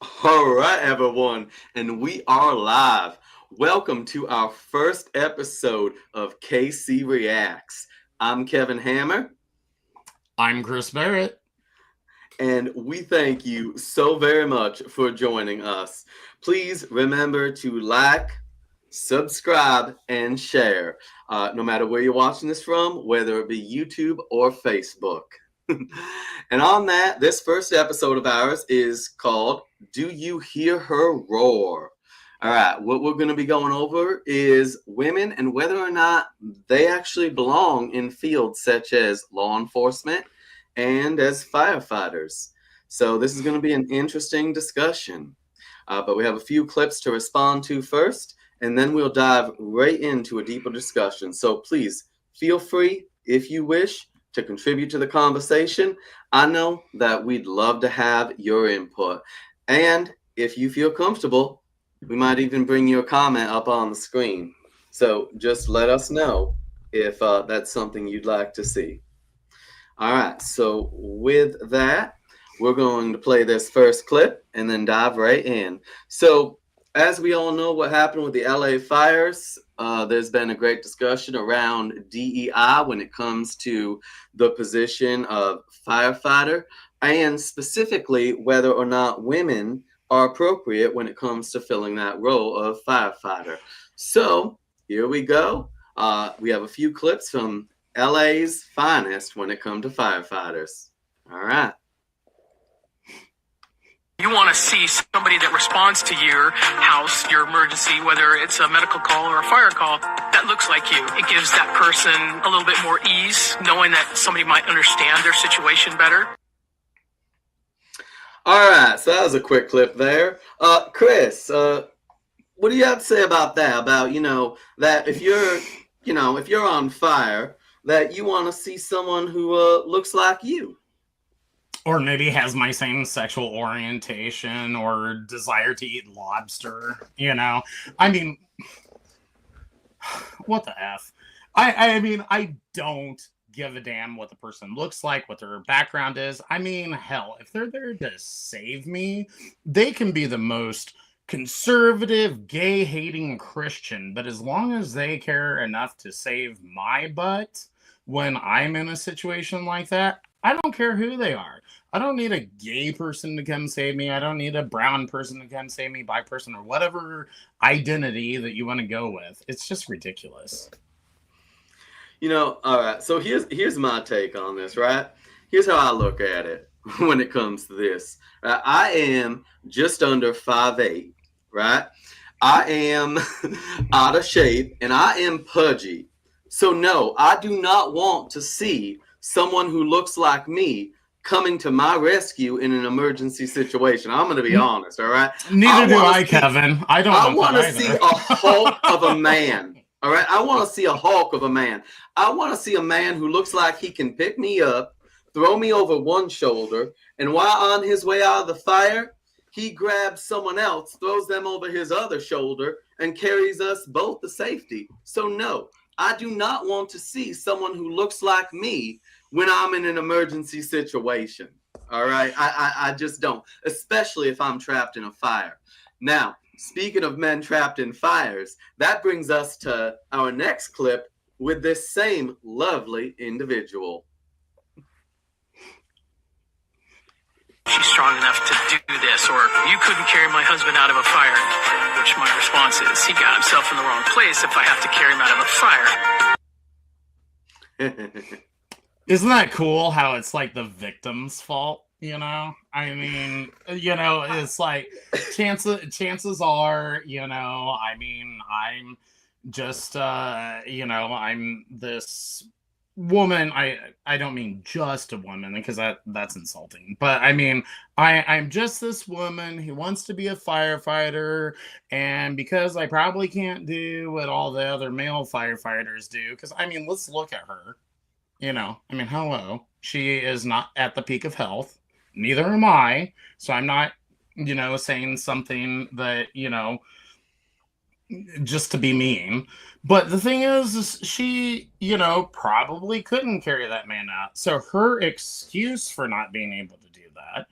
All right, everyone, and we are live. Welcome to our first episode of KC Reacts. I'm Kevin Hammer, I'm Chris Barrett. and we thank you so very much for joining us. Please remember to like, subscribe, and share, no matter where you're watching this from, whether it be YouTube or Facebook. And on that, this first episode of ours is called Do You Hear Her Roar? All right, what we're going to be going over is women and whether or not they actually belong in fields such as law enforcement and as firefighters. So, this is going to be an interesting discussion. But we have a few clips to respond to first, and then we'll dive right into a deeper discussion. So, please feel free, if you wish, to contribute to the conversation. I know that we'd love to have your input. And if you feel comfortable, we might even bring your comment up on the screen. So just let us know if that's something you'd like to see. All right, so with that, we're going to play this first clip and then dive right in. So, as we all know, what happened with the LA fires, there's been a great discussion around DEI when it comes to the position of firefighter, and specifically whether or not women are appropriate when it comes to filling that role of firefighter. So, here we go. We have a few clips from LA's finest when it comes to firefighters. All right. You want to see somebody that responds to your house, your emergency, whether it's a medical call or a fire call, that looks like you. It gives that person a little bit more ease, knowing that somebody might understand their situation better. All right, so that was a quick clip there. Chris, what do you have to say about that? About, that if you're on fire, that you want to see someone who looks like you. Or maybe has my same sexual orientation or desire to eat lobster, I mean, what the F? I mean, I don't give a damn what the person looks like, what their background is. I mean, hell, if they're there to save me, they can be the most conservative, gay-hating Christian, but as long as they care enough to save my butt when I'm in a situation like that, I don't care who they are. I don't need a gay person to come save me. I don't need a brown person to come save me, bi person, or whatever identity that you want to go with. It's just ridiculous. All right. So here's my take on this, right? Here's how I look at it when it comes to this. Right? I am just under 5'8", right? I am out of shape and I am pudgy. So no, I do not want to see someone who looks like me coming to my rescue in an emergency situation. I'm going to be honest, all right? Neither do I, Kevin. I don't want to see a Hulk of a man. All right, I want to see a Hulk of a man. I want to see a man who looks like he can pick me up, throw me over one shoulder, and while on his way out of the fire, he grabs someone else, throws them over his other shoulder, and carries us both to safety. So no, I do not want to see someone who looks like me when I'm in an emergency situation. All right, I just don't, especially if I'm trapped in a fire. Now, speaking of men trapped in fires, that brings us to our next clip with this same lovely individual. She's strong enough to do this, or you couldn't carry my husband out of a fire, which my response is, he got himself in the wrong place if I have to carry him out of a fire. Isn't that cool how it's like the victim's fault? I mean, it's like chances are, I mean, I'm just, I'm this woman. I don't mean just a woman because that's insulting, but I mean, I'm just this woman who wants to be a firefighter, and because I probably can't do what all the other male firefighters do, because I mean, let's look at her. I mean, hello. She is not at the peak of health. Neither am I. So I'm not, saying something that, just to be mean. But the thing is she, probably couldn't carry that man out. So her excuse for not being able to do that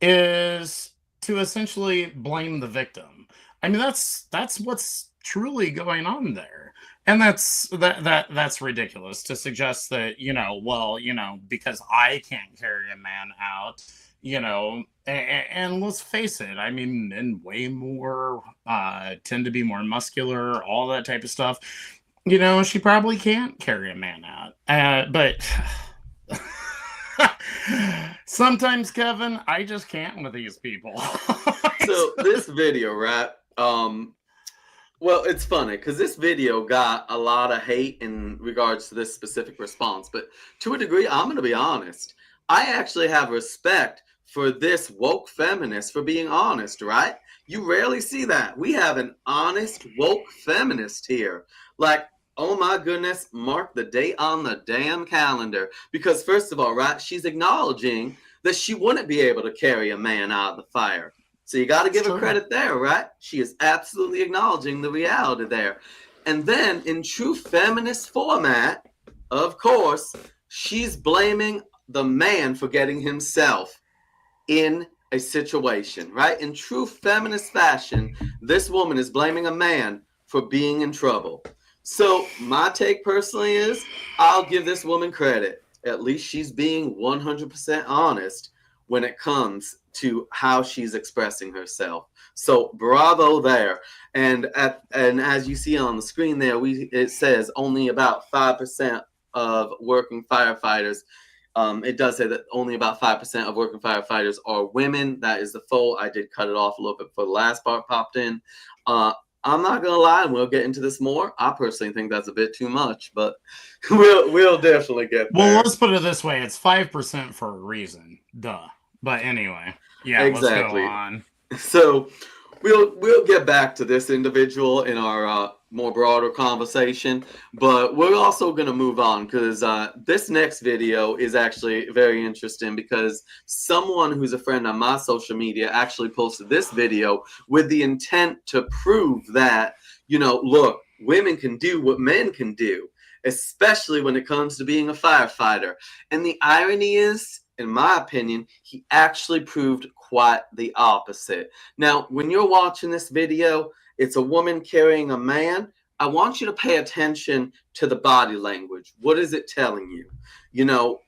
is to essentially blame the victim. I mean, that's what's truly going on there. And that's ridiculous to suggest that, well, because I can't carry a man out, and let's face it, I mean, men way more tend to be more muscular, all that type of stuff. She probably can't carry a man out. But sometimes, Kevin, I just can't with these people. So this video, right? Well, it's funny because this video got a lot of hate in regards to this specific response. But to a degree, I'm going to be honest. I actually have respect for this woke feminist for being honest, right? You rarely see that. We have an honest woke feminist here. Like, oh my goodness, mark the date on the damn calendar. Because first of all, right, she's acknowledging that she wouldn't be able to carry a man out of the fire. So you got to give her credit there, right? She is absolutely acknowledging the reality there. And then in true feminist format, of course, she's blaming the man for getting himself in a situation, right? In true feminist fashion, this woman is blaming a man for being in trouble. So my take personally is I'll give this woman credit. At least she's being 100% honest when it comes to how she's expressing herself. So bravo there. And as you see on the screen there, it says only about 5% of working firefighters. It does say that only about 5% of working firefighters are women. That is the full. I did cut it off a little bit before the last part popped in. I'm not gonna lie, and we'll get into this more. I personally think that's a bit too much, but we'll definitely get there. Well, let's put it this way: it's 5% for a reason. Duh. But anyway, yeah, exactly. Let's go on. So we'll get back to this individual in our more broader conversation, but we're also going to move on because this next video is actually very interesting because someone who's a friend on my social media actually posted this video with the intent to prove that, look, women can do what men can do, especially when it comes to being a firefighter. And the irony is, in my opinion, he actually proved quite the opposite. Now, when you're watching this video, it's a woman carrying a man. I want you to pay attention to the body language. What is it telling you?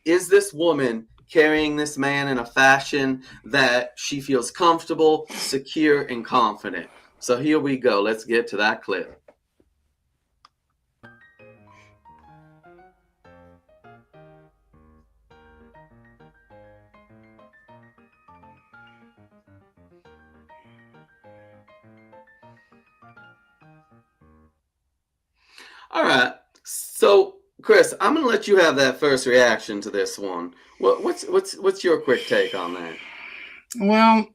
Is this woman carrying this man in a fashion that she feels comfortable, secure, and confident? So here we go. Let's get to that clip. All right. So, Chris, I'm gonna let you have that first reaction to this one. What's your quick take on that? Well,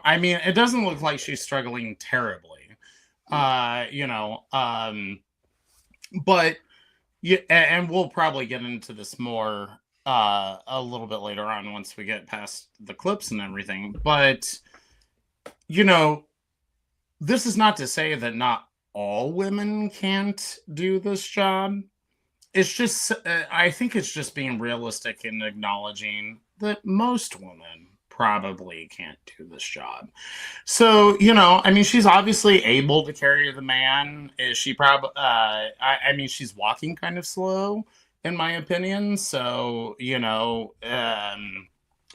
I mean, it doesn't look like she's struggling terribly. But yeah, and we'll probably get into this more a little bit later on once we get past the clips and everything. But this is not to say that not all women can't do this job. It's just, I think it's just being realistic and acknowledging that most women probably can't do this job. So, I mean, she's obviously able to carry the man. Is she probably, I mean, she's walking kind of slow, in my opinion. So,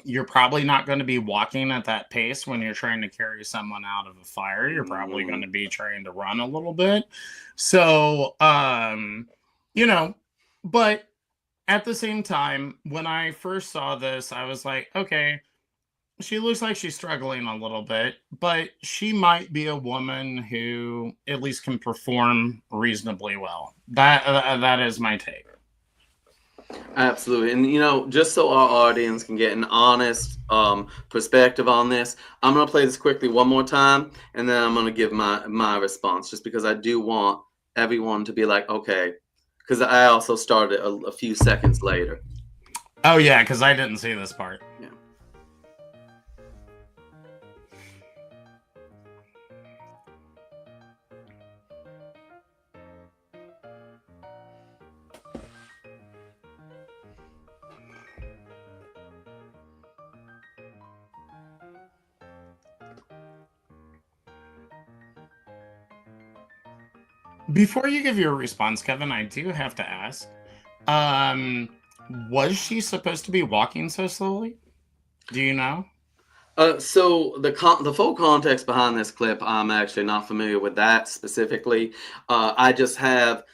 you're probably not going to be walking at that pace when you're trying to carry someone out of a fire. You're probably going to be trying to run a little bit. So, but at the same time, when I first saw this, I was like, okay, she looks like she's struggling a little bit, but she might be a woman who at least can perform reasonably well. That is my take. Absolutely. And, just so our audience can get an honest perspective on this, I'm going to play this quickly one more time, and then I'm going to give my response, just because I do want everyone to be like, okay, because I also started a few seconds later. Oh, yeah, because I didn't see this part. Yeah. Before you give your response, Kevin, I do have to ask. Um, was she supposed to be walking so slowly? Do you know? So the full context behind this clip, I'm actually not familiar with that specifically. I just have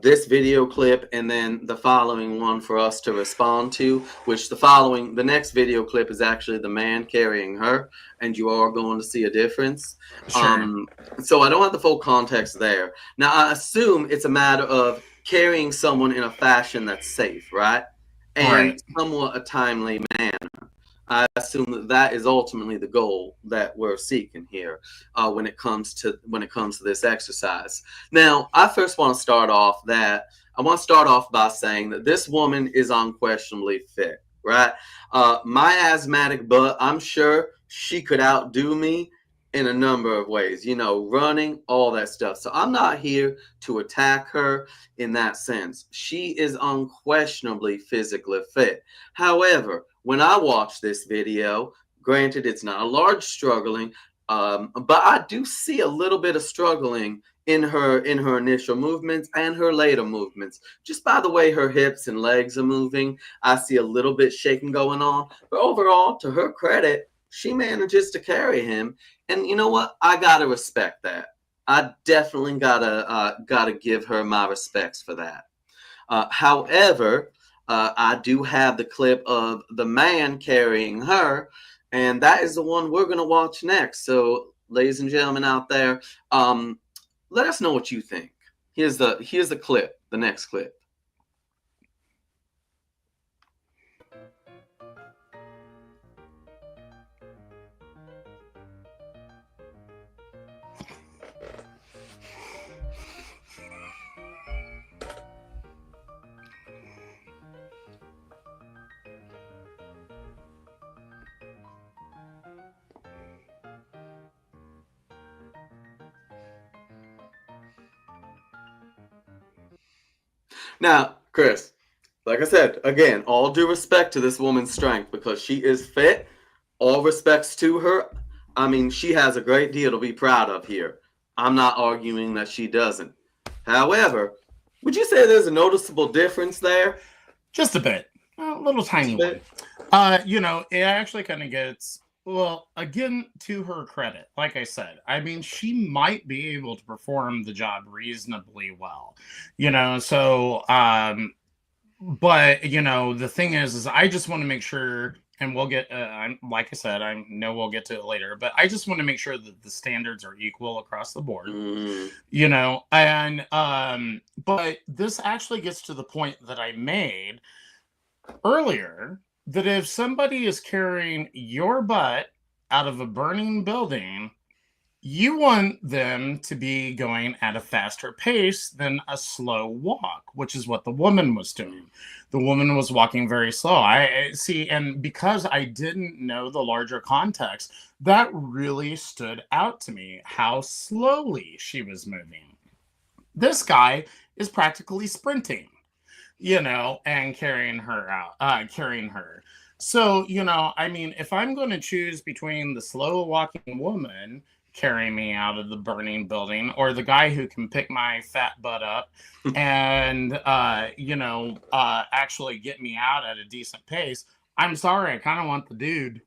this video clip and then the following one for us to respond to, which the next video clip is actually the man carrying her, and you are going to see a difference. Sure. So I don't have the full context there. Now, I assume it's a matter of carrying someone in a fashion that's safe, right? And Right. somewhat a timely manner. I assume that that is ultimately the goal that we're seeking here when it comes to this exercise. Now, I want to start off by saying that this woman is unquestionably fit, right? My asthmatic butt, I'm sure she could outdo me in a number of ways, running, all that stuff. So I'm not here to attack her in that sense. She is unquestionably physically fit. However, when I watch this video, granted it's not a large struggling, but I do see a little bit of struggling in her initial movements and her later movements. Just by the way her hips and legs are moving, I see a little bit shaking going on. But overall, to her credit, she manages to carry him, and you know what? I gotta respect that. I definitely gotta give her my respects for that. However, I do have the clip of the man carrying her, and that is the one we're going to watch next. So, ladies and gentlemen out there, let us know what you think. Here's the clip, the next clip. Now, Chris, like I said, again, all due respect to this woman's strength because she is fit. All respects to her. I mean, she has a great deal to be proud of here. I'm not arguing that she doesn't. However, would you say there's a noticeable difference there? Just a bit. A little tiny one. It actually kind of gets, well, again, to her credit, like I said, I mean, she might be able to perform the job reasonably well, but, the thing is I just want to make sure, and we'll get, like I said, I know we'll get to it later, but I just want to make sure that the standards are equal across the board, but this actually gets to the point that I made earlier, that if somebody is carrying your butt out of a burning building, you want them to be going at a faster pace than a slow walk, which is what the woman was doing. The woman was walking very slow. I see, and because I didn't know the larger context, that really stood out to me how slowly she was moving. This guy is practically sprinting, and carrying her. So, I mean, if I'm going to choose between the slow walking woman carrying me out of the burning building or the guy who can pick my fat butt up and, actually get me out at a decent pace, I'm sorry, I kind of want the dude.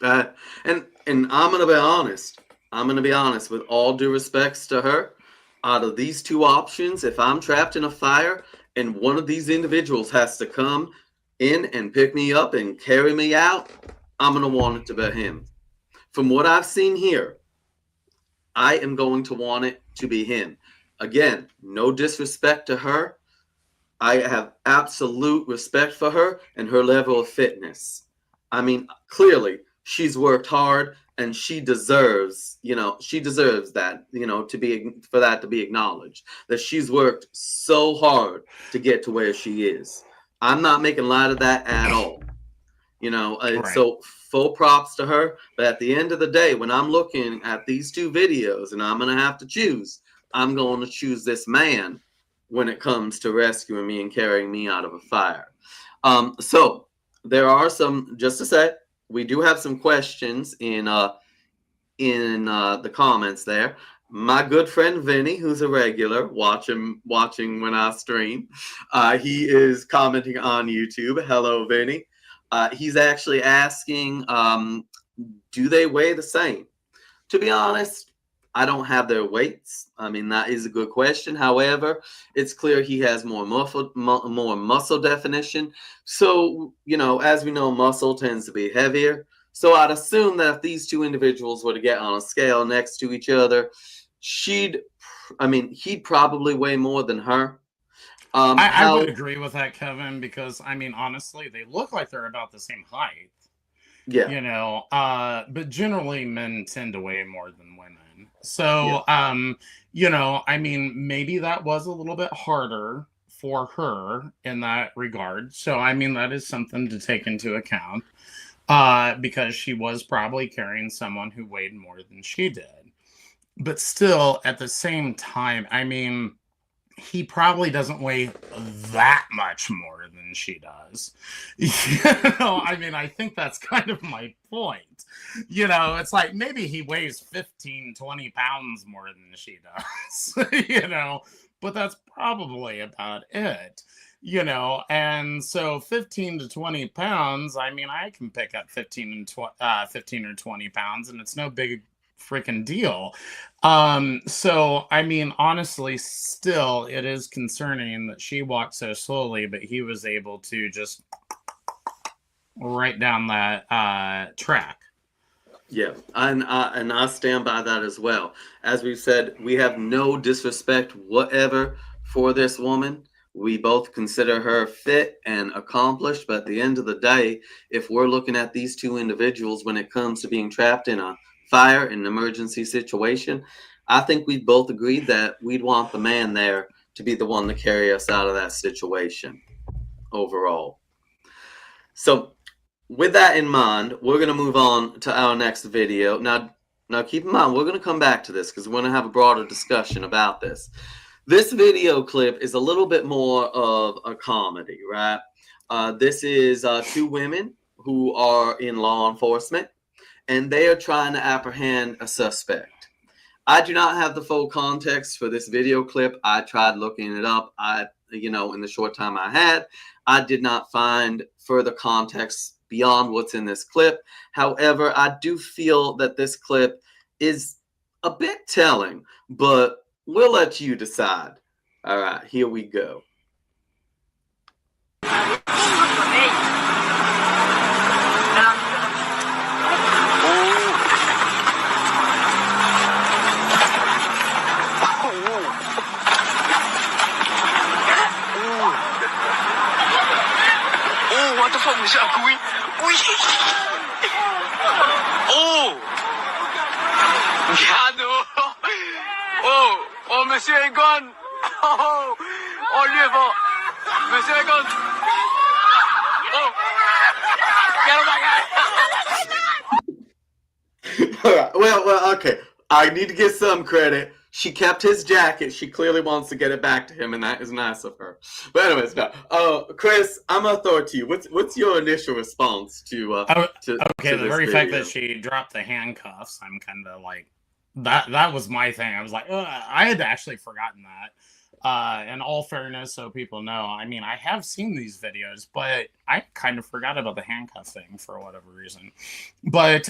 And I'm going to be honest. I'm going to be honest with all due respects to her. Out of these two options, if I'm trapped in a fire and one of these individuals has to come in and pick me up and carry me out, I'm going to want it to be him. From what I've seen here, I am going to want it to be him. Again, no disrespect to her. I have absolute respect for her and her level of fitness. I mean, clearly, she's worked hard and she deserves that, for that to be acknowledged, that she's worked so hard to get to where she is. I'm not making light of that at all. Right. So full props to her. But at the end of the day, when I'm looking at these two videos and I'm going to have to choose, I'm going to choose this man when it comes to rescuing me and carrying me out of a fire. So there are some, just to say, we do have some questions in the comments there. my good friend Vinny, who's a regular, watching when I stream. He is commenting on YouTube. Hello, Vinny. He's actually asking, do they weigh the same? To be honest, I don't have their weights. I mean, that is a good question. However, it's clear he has more muscle definition. So, as we know, muscle tends to be heavier. So I'd assume that if these two individuals were to get on a scale next to each other, he'd probably weigh more than her. I would agree with that, Kevin, because I mean, honestly, they look like they're about the same height. Yeah. But generally men tend to weigh more than women. So, I mean, maybe that was a little bit harder for her in that regard. So, I mean, that is something to take into account. Because she was probably carrying someone who weighed more than she did. But still, at the same time, I mean, he probably doesn't weigh that much more than she does. I mean, I think that's kind of my point. It's like maybe he weighs 15, 20 pounds more than she does, but that's probably about it. And so 15 to 20 pounds, I mean, I can pick up 15 or 20 pounds, and it's no big freaking deal. So I mean, honestly, still it is concerning that she walked so slowly, but he was able to just right down that track. Yeah, and I stand by that as well. As we've said, we have no disrespect whatever for this woman. We both consider her fit and accomplished, but at the end of the day, if we're looking at these two individuals when it comes to being trapped in a fire, an emergency situation, I think we both agreed that we'd want the man there to be the one to carry us out of that situation overall. So with that in mind, we're going to move on to our next video. Now keep in mind, we're going to come back to this because we're going to have a broader discussion about this. This video clip is a little bit more of a comedy, right? This is two women who are in law enforcement, and they are trying to apprehend a suspect. I do not have the full context for this video clip. I tried looking it up. In the short time I had, I did not find further context beyond what's in this clip. However, I do feel that this clip is a bit telling, but we'll let you decide. All right, here we go. What the fuck, monsieur Akoui? Oui! Oh! Gado! Oh, monsieur Egon! Oh, lui est bon! Monsieur Egon! Oh! Get All right. Well, okay. I need to give some credit. She kept his jacket. She clearly wants to get it back to him, and that is nice of her. But anyways, no. Chris, I'm gonna throw it to you. What's your initial response to the very video? fact that she dropped the handcuffs, I'm kind of like that was my thing. I was like, I had actually forgotten that. In all fairness, so people know, I mean, I have seen these videos, but I kind of forgot about the handcuff thing for whatever reason. But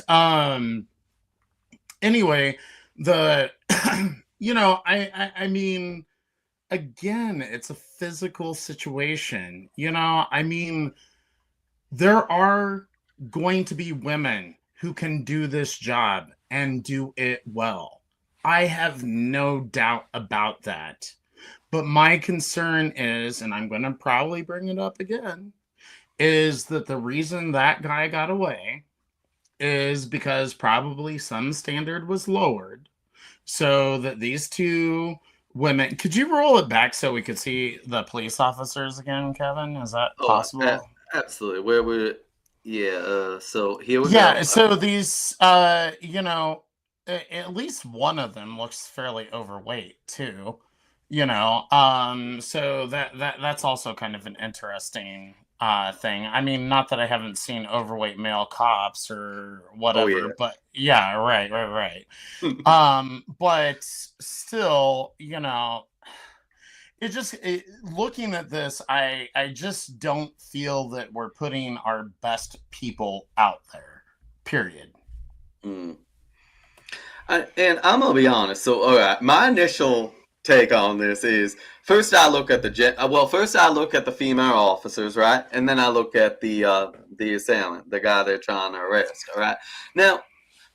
anyway, I mean, again, it's a physical situation. I mean, there are going to be women who can do this job and do it well. I have no doubt about that. But my concern is, and I'm going to probably bring it up again, is that the reason that guy got away is because probably some standard was lowered so that these two women... Could you roll it back so we could see the police officers again, Kevin? Is that possible? Absolutely. Where we're... Yeah, so here we go. Yeah, so these, at least one of them looks fairly overweight, too. So that's also kind of an interesting thing. I mean, not that I haven't seen overweight male cops or Oh whatever, yeah. but yeah, right. But still, looking at this, I just don't feel that we're putting our best people out there. Period. Mm. And I'm gonna be honest. So, all right, my initial take on this is first I look at first I look at the female officers, right, and then I look at the assailant, the guy they're trying to arrest. All right, now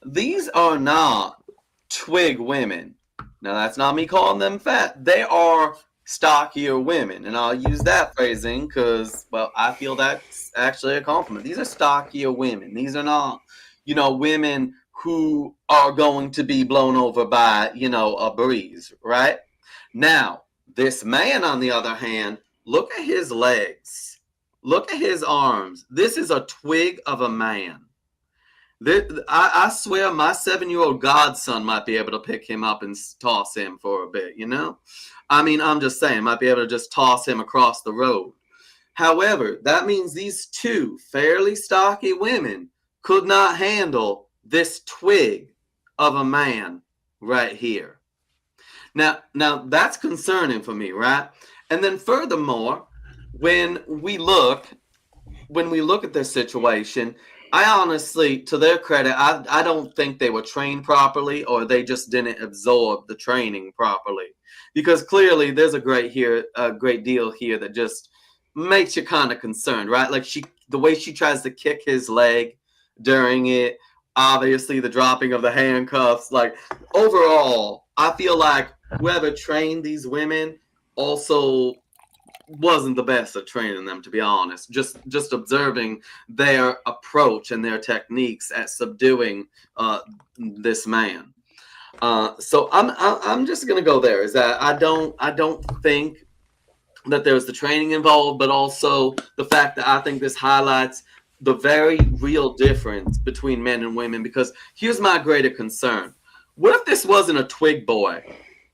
these are not twig women. Now that's not me calling them fat. They are stockier women, and I'll use that phrasing because, well, I feel that's actually a compliment. These are stockier women. These are not, women who are going to be blown over by, a breeze, right? Now, this man, on the other hand, look at his legs. Look at his arms. This is a twig of a man. I swear my 7-year-old godson might be able to pick him up and toss him for a bit, I mean, I'm just saying, might be able to just toss him across the road. However, that means these two fairly stocky women could not handle this twig of a man right here. Now that's concerning for me, right? And then furthermore, when we look at this situation, I honestly, to their credit, I don't think they were trained properly, or they just didn't absorb the training properly. Because clearly there's a great deal here that just makes you kind of concerned, right? Like the way she tries to kick his leg during it, obviously the dropping of the handcuffs, like overall, I feel like whoever trained these women also wasn't the best at training them, to be honest. Just observing their approach and their techniques at subduing this man. So I'm just gonna go there. Is that I don't think that there's the training involved, but also the fact that I think this highlights the very real difference between men and women. Because here's my greater concern: what if this wasn't a twig boy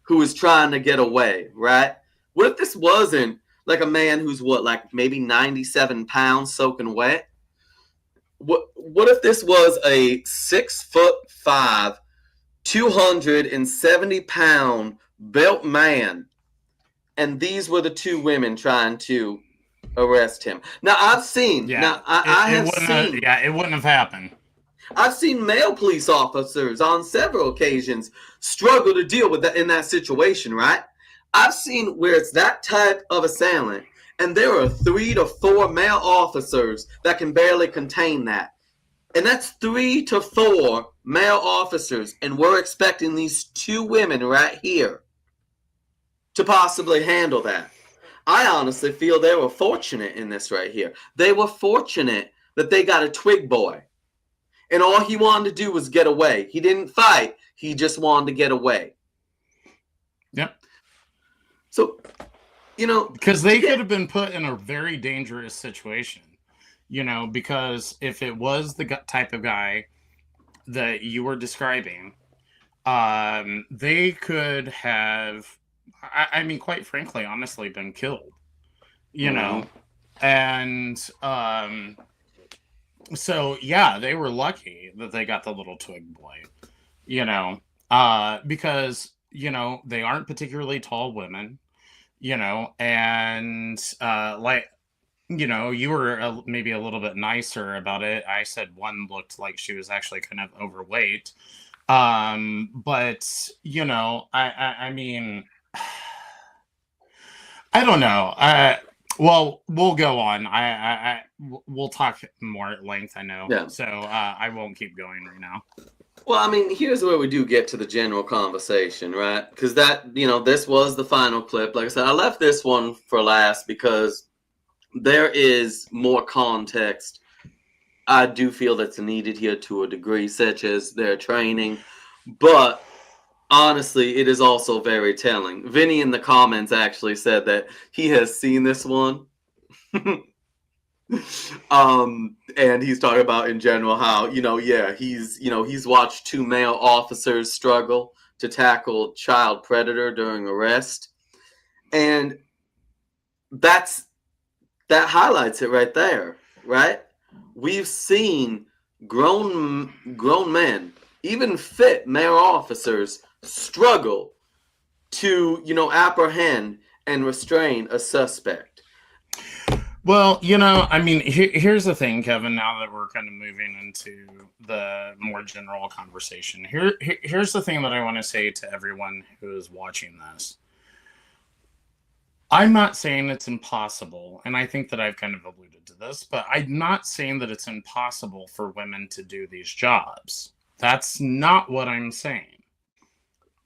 who was trying to get away, right? What if this wasn't like a man who's like maybe 97 pounds soaking wet? What if this was a 6'5", 270-pound built man, and these were the two women trying to arrest him? Now I've seen. Yeah, Now I have seen. It wouldn't have happened. I've seen male police officers on several occasions struggle to deal with that in that situation, right? I've seen where it's that type of assailant, and there are 3 to 4 male officers that can barely contain that. And that's 3 to 4 male officers, and we're expecting these 2 women right here to possibly handle that. I honestly feel they were fortunate in this right here. They were fortunate that they got a twig boy. And all he wanted to do was get away. He didn't fight. He just wanted to get away. Yep. So, because they could have been put in a very dangerous situation, because if it was the type of guy that you were describing, they could have, I mean, quite frankly, honestly, been killed, and so yeah, they were lucky that they got the little twig boy, because they aren't particularly tall women, and you were maybe a little bit nicer about it. I said one looked like she was actually kind of overweight, but I mean, I don't know. Well, we'll go on. We'll talk more at length, I know. Yeah. So I won't keep going right now. Well, I mean, here's where we do get to the general conversation, right? Because that, this was the final clip. Like I said, I left this one for last because there is more context I do feel that's needed here to a degree, such as their training. But honestly, it is also very telling. Vinny in the comments actually said that he has seen this one. And he's talking about in general how, he's watched 2 male officers struggle to tackle child predator during arrest. And that's that highlights it right there, right? We've seen grown men, even fit male officers, struggle to, apprehend and restrain a suspect. Well, I mean, here's the thing, Kevin, now that we're kind of moving into the more general conversation. Here's the thing that I want to say to everyone who is watching this. I'm not saying it's impossible, and I think that I've kind of alluded to this, but I'm not saying that it's impossible for women to do these jobs. That's not what I'm saying.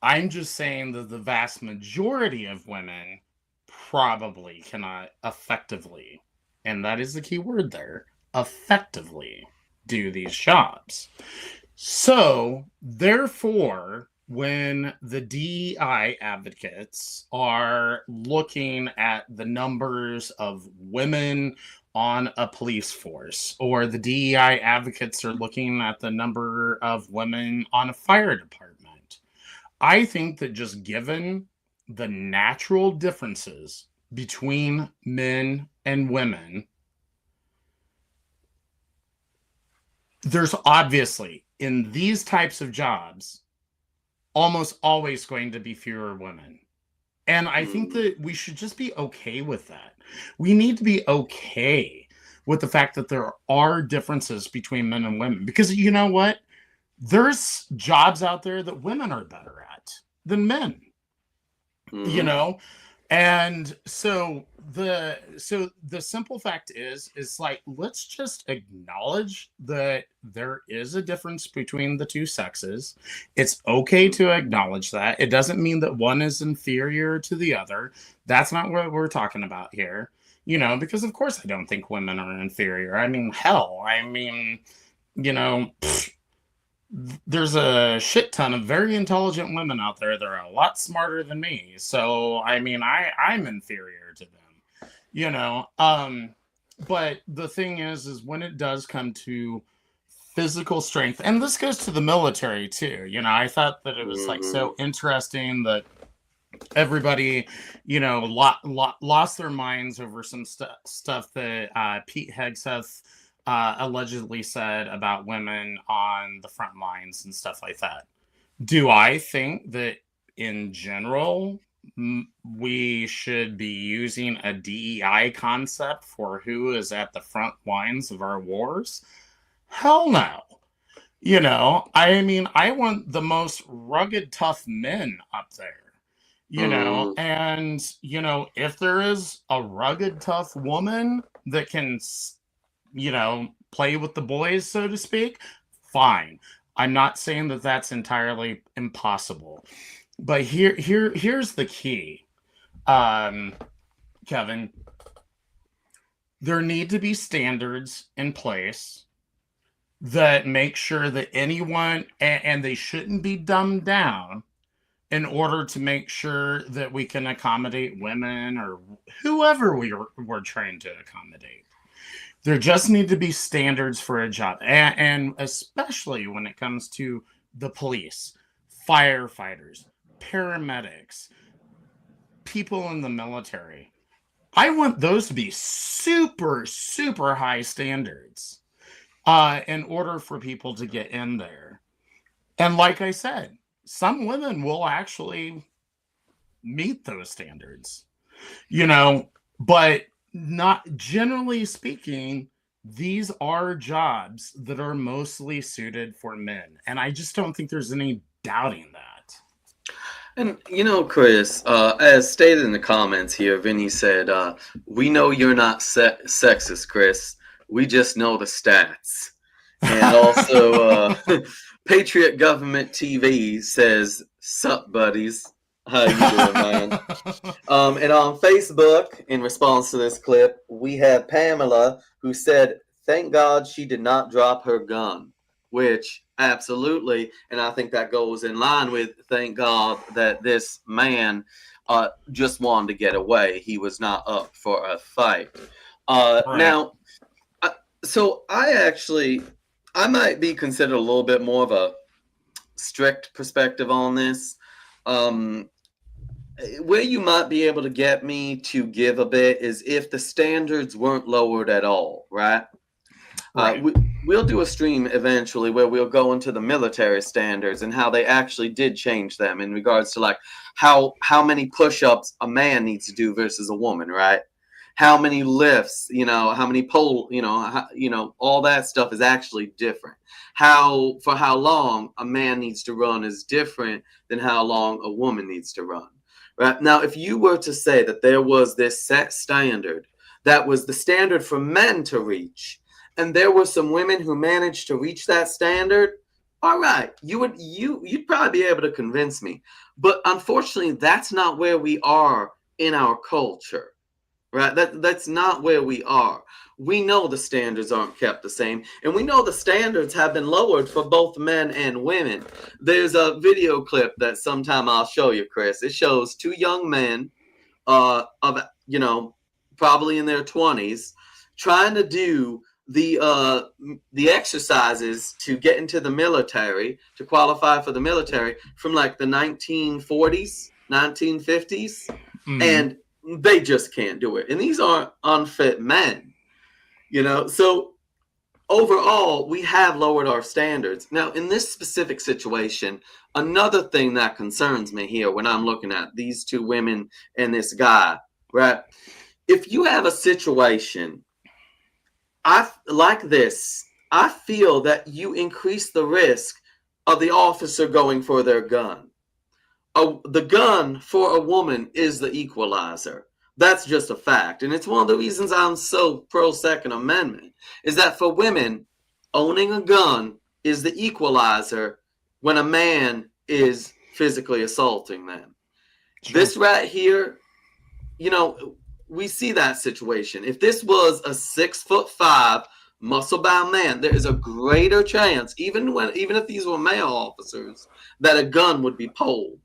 I'm just saying that the vast majority of women probably cannot effectively, and that is the key word there, effectively do these jobs. So, therefore, when the DEI advocates are looking at the numbers of women on a police force, or the DEI advocates are looking at the number of women on a fire department, I think that just given the natural differences between men and women, there's obviously, in these types of jobs, almost always going to be fewer women. And I think that we should just be okay with that. We need to be okay with the fact that there are differences between men and women. Because you know what? There's jobs out there that women are better at than men. And so the simple fact is like, let's just acknowledge that there is a difference between the two sexes. It's okay to acknowledge that. It doesn't mean that one is inferior to the other. That's not what we're talking about here. Because of course I don't think women are inferior. I mean, hell, there's a shit ton of very intelligent women out there that are a lot smarter than me. So, I mean, I'm inferior to them, but the thing is when it does come to physical strength, and this goes to the military too, I thought that it was like so interesting that everybody, lost their minds over some stuff that Pete Hegseth allegedly said about women on the front lines and stuff like that. Do I think that in general we should be using a DEI concept for who is at the front lines of our wars? Hell no. I mean, I want the most rugged, tough men up there. And if there is a rugged, tough woman that can play with the boys, so to speak, fine. I'm not saying that that's entirely impossible, but here's the key, Kevin. There need to be standards in place that make sure that anyone, and they shouldn't be dumbed down in order to make sure that we can accommodate women or whoever we're trying to accommodate. There just need to be standards for a job. And especially when it comes to the police, firefighters, paramedics, people in the military. I want those to be super, super high standards in order for people to get in there. And like I said, some women will actually meet those standards, but not generally speaking, these are jobs that are mostly suited for men. And I just don't think there's any doubting that. And, Chris, as stated in the comments here, Vinny said, we know you're not sexist, Chris. We just know the stats. And also, Patriot Government TV says, sup, buddies. How you doing, man? And on Facebook, in response to this clip, we have Pamela, who said, thank God she did not drop her gun, which absolutely, and I think that goes in line with thank God that this man just wanted to get away. He was not up for a fight. Right. Now, so I might be considered a little bit more of a strict perspective on this. Where you might be able to get me to give a bit is if the standards weren't lowered at all, right? Right. We'll do a stream eventually where we'll go into the military standards and how they actually did change them in regards to like how many push-ups a man needs to do versus a woman, right? How many lifts, how many pole, all that stuff is actually different. For how long a man needs to run is different than how long a woman needs to run. Right? Now, if you were to say that there was this set standard that was the standard for men to reach, and there were some women who managed to reach that standard, all right, you'd probably be able to convince me. But unfortunately, that's not where we are in our culture. Right? That's not where we are. We know the standards aren't kept the same, and we know the standards have been lowered for both men and women. There's a video clip that sometime I'll show you, Chris. It shows two young men, of probably in their 20s, trying to do the exercises to get into the military, to qualify for the military from like the 1940s, 1950s, and they just can't do it. And these aren't unfit men, So overall, we have lowered our standards. Now, in this specific situation, another thing that concerns me here when I'm looking at these two women and this guy, right? If you have a situation like this, I feel that you increase the risk of the officer going for their gun. The gun for a woman is the equalizer. That's just a fact. And it's one of the reasons I'm so pro Second Amendment, is that for women, owning a gun is the equalizer when a man is physically assaulting them. Sure. This right here, we see that situation. If this was a 6'5" muscle-bound man, there is a greater chance, even if these were male officers, that a gun would be pulled.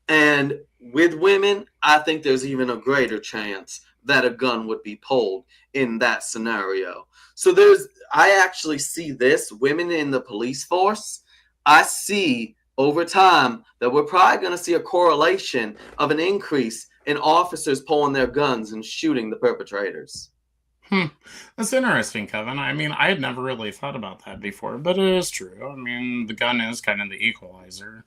And with women, I think there's even a greater chance that a gun would be pulled in that scenario. So I actually see this, women in the police force, I see over time that we're probably going to see a correlation of an increase in officers pulling their guns and shooting the perpetrators. That's interesting, Kevin. I mean, I had never really thought about that before, but it is true. I mean, the gun is kind of the equalizer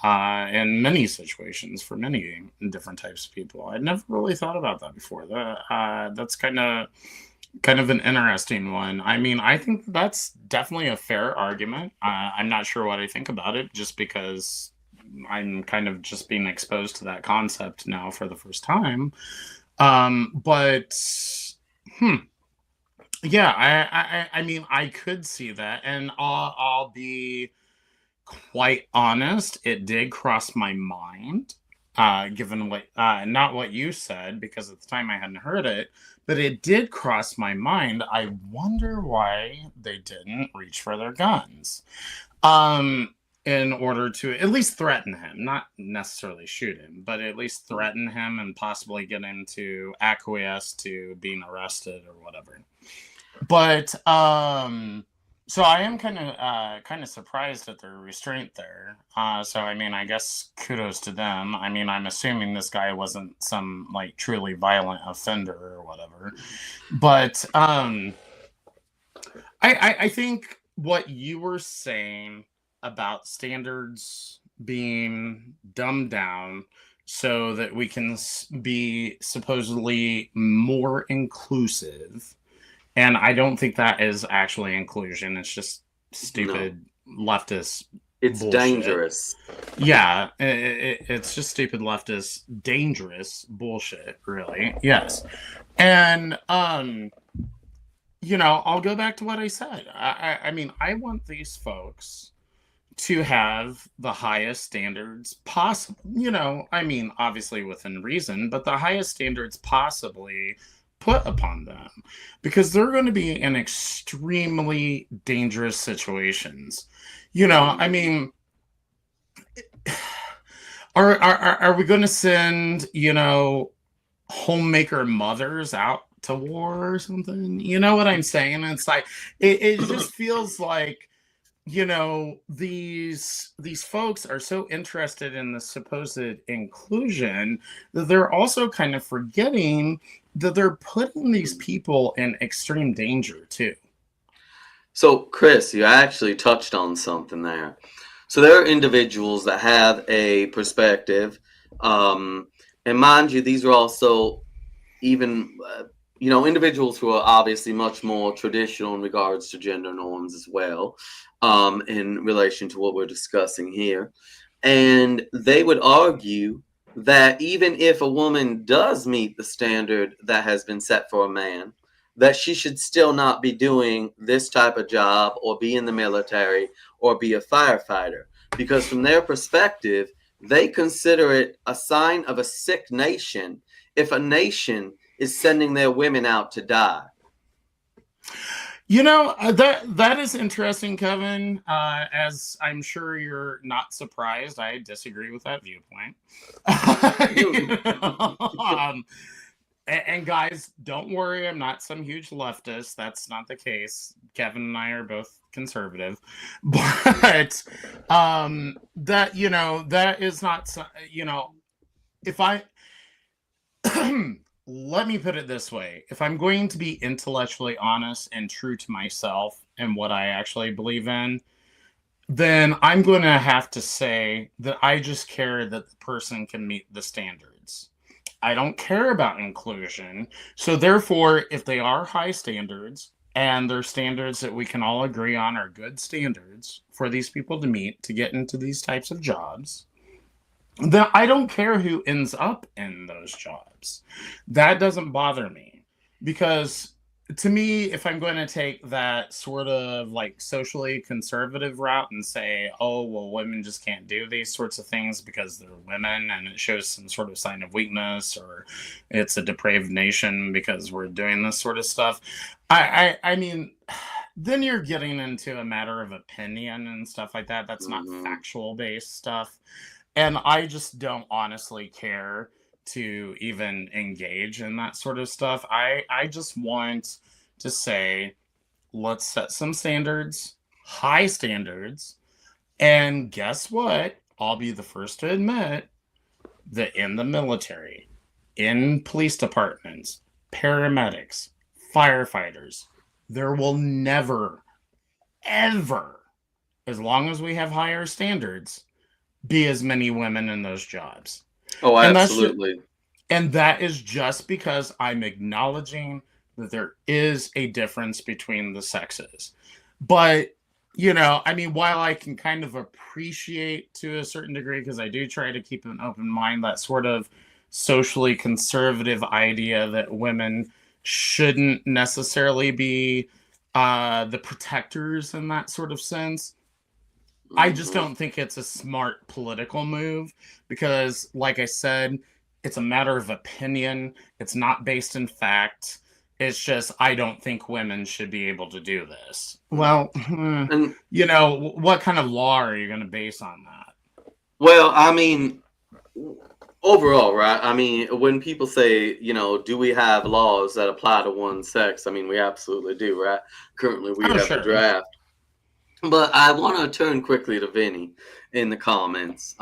in many situations for many different types of people. I'd never really thought about that before. That's kind of an interesting one. I mean, I think that's definitely a fair argument. I'm not sure what I think about it, just because I'm kind of just being exposed to that concept now for the first time. Yeah, I mean, I could see that, and I'll be quite honest, it did cross my mind, given what, not what you said, because at the time I hadn't heard it, but it did cross my mind. I wonder why they didn't reach for their guns. In order to at least threaten him, not necessarily shoot him, but at least threaten him and possibly get him to acquiesce to being arrested or whatever. But so I am kind of surprised at their restraint there. So I mean, I guess kudos to them. I mean, I'm assuming this guy wasn't some like truly violent offender or whatever. But I think what you were saying about standards being dumbed down so that we can be supposedly more inclusive. And I don't think that is actually inclusion. It's just stupid leftist It's bullshit. Dangerous. Yeah, it's just stupid leftist, dangerous bullshit, really. Yes. And, I'll go back to what I said. I mean, I want these folks to have the highest standards possible. I mean, obviously within reason, but the highest standards possibly put upon them, because they're going to be in extremely dangerous situations. I mean, are we going to send, homemaker mothers out to war or something? You know what I'm saying? It's like, it just feels like these folks are so interested in the supposed inclusion that they're also kind of forgetting that they're putting these people in extreme danger too. So, Chris, you actually touched on something there. So, there are individuals that have a perspective, and mind you, these are also even individuals who are obviously much more traditional in regards to gender norms as well, in relation to what we're discussing here. And they would argue that even if a woman does meet the standard that has been set for a man, that she should still not be doing this type of job or be in the military or be a firefighter. Because from their perspective, they consider it a sign of a sick nation if a nation is sending their women out to die. That is interesting, Kevin. As I'm sure you're not surprised, I disagree with that viewpoint. And guys, don't worry, I'm not some huge leftist. That's not the case. Kevin and I are both conservative, but that is not, if I let me put it this way. If I'm going to be intellectually honest and true to myself and what I actually believe in, then I'm going to have to say that I just care that the person can meet the standards. I don't care about inclusion. So therefore, if they are high standards and they're standards that we can all agree on are good standards for these people to meet to get into these types of jobs, then I don't care who ends up in those jobs. That doesn't bother me, because to me, if I'm going to take that sort of like socially conservative route and say, oh, well, women just can't do these sorts of things because they're women and it shows some sort of sign of weakness, or it's a depraved nation because we're doing this sort of stuff, I mean, then you're getting into a matter of opinion and stuff like that. That's not factual based stuff. And I just don't honestly care to even engage in that sort of stuff. I just want to say, let's set some standards, high standards. And guess what? I'll be the first to admit that in the military, in police departments, paramedics, firefighters, there will never, ever, as long as we have higher standards, be as many women in those jobs. Oh, absolutely. And that is just because I'm acknowledging that there is a difference between the sexes. But, I mean, while I can kind of appreciate to a certain degree, because I do try to keep an open mind, that sort of socially conservative idea that women shouldn't necessarily be the protectors in that sort of sense, I just don't think it's a smart political move, because, like I said, it's a matter of opinion. It's not based in fact. It's just, I don't think women should be able to do this. Well, what kind of law are you going to base on that? Well, I mean, overall, right? I mean, when people say, do we have laws that apply to one sex? I mean, we absolutely do, right? Currently, we have the draft. But I want to turn quickly to Vinny in the comments.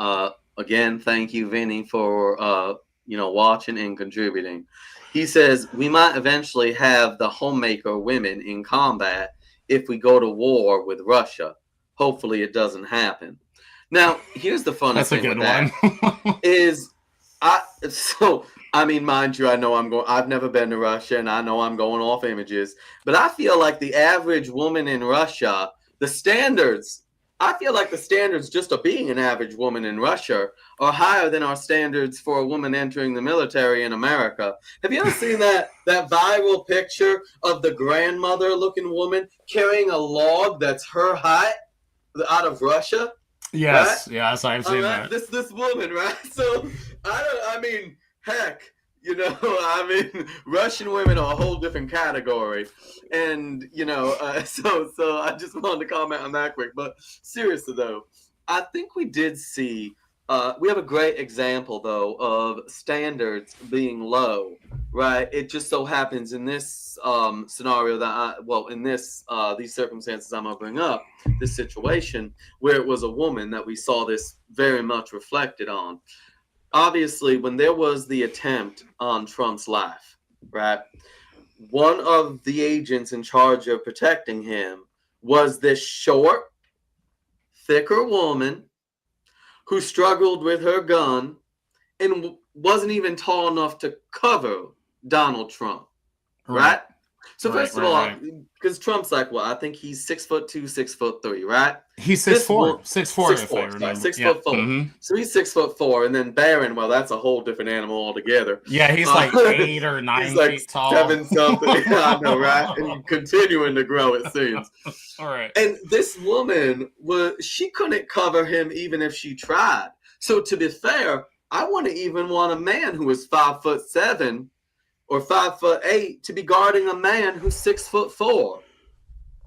Again, thank you, Vinny, for watching and contributing. He says, we might eventually have the homemaker women in combat if we go to war with Russia. Hopefully it doesn't happen. Now, here's the funny thing with that. I mean, mind you, I've never been to Russia, and I know I'm going off images, but I feel like the average woman in Russia, I feel like the standards just of being an average woman in Russia are higher than our standards for a woman entering the military in America. Have you ever seen that viral picture of the grandmother-looking woman carrying a log that's her height out of Russia? Yes, right? Yes, I've seen that. This woman, right? So, heck, Russian women are a whole different category. And, so I just wanted to comment on that quick. But seriously, though, I think we did see We have a great example, though, of standards being low, right? It just so happens in this scenario in these circumstances I'm gonna bring up, this situation where it was a woman that we saw this very much reflected on. Obviously, when there was the attempt on Trump's life, right? One of the agents in charge of protecting him was this short, thicker woman who struggled with her gun and wasn't even tall enough to cover Donald Trump, right? So first of all, because Trump's like, well, I think he's 6'2", 6'3", right? He's 6'4", 6'4", if I remember. 6'4". Mm-hmm. So he's 6'4", and then Barrett, well, that's a whole different animal altogether. Yeah, he's like 8 or 9 he's like feet tall. 7 something. I know, right? And continuing to grow, it seems. All right. And this woman she couldn't cover him even if she tried. So to be fair, I wouldn't even want a man who is 5'7" or 5'8" to be guarding a man who's 6'4".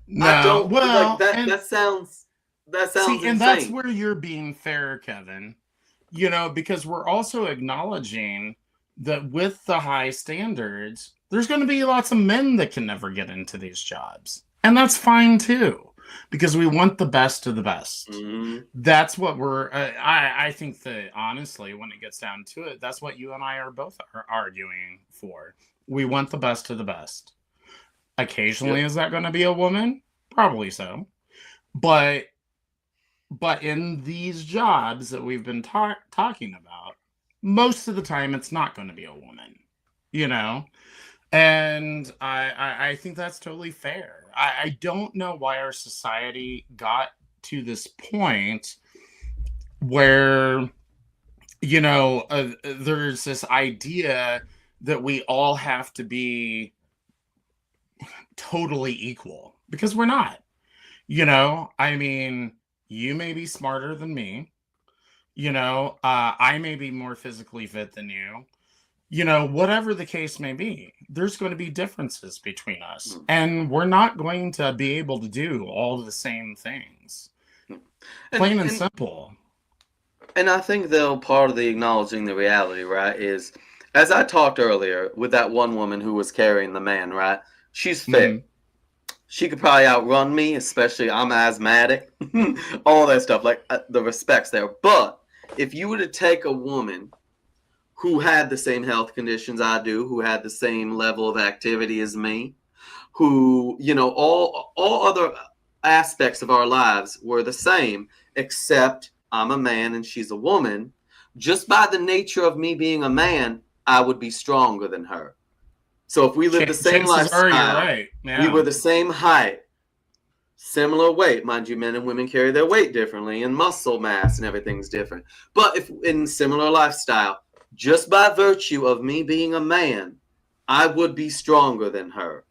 No, I don't well, like that. That sounds insane. And that's where you're being fair, Kevin. You know, because we're also acknowledging that with the high standards, there's going to be lots of men that can never get into these jobs, and that's fine too. Because we want the best of the best. Mm-hmm. That's what we're. I think that honestly, when it gets down to it, that's what you and I are both arguing for. We want the best of the best. Occasionally, Is that going to be a woman? Probably so. But in these jobs that we've been talking about, most of the time it's not going to be a woman. You know. And I think that's totally fair. I don't know why our society got to this point where, you know, there's this idea that we all have to be totally equal, because we're not. You know, I mean, you may be smarter than me. You know, I may be more physically fit than you. You know, whatever the case may be, there's going to be differences between us. And we're not going to be able to do all the same things. Plain and simple. And I think, though, part of the acknowledging the reality, right, is, as I talked earlier with that one woman who was carrying the man, right, she's fit. Mm-hmm. She could probably outrun me, especially I'm asthmatic, all that stuff, like the respect's there. But if you were to take a woman who had the same health conditions I do, who had the same level of activity as me, who, you know, all other aspects of our lives were the same, except I'm a man and she's a woman. Just by the nature of me being a man, I would be stronger than her. So if we lived the same lifestyle, right. We were the same height, similar weight. Mind you, men and women carry their weight differently, and muscle mass and everything's different. But if in similar lifestyle, just by virtue of me being a man, I would be stronger than her.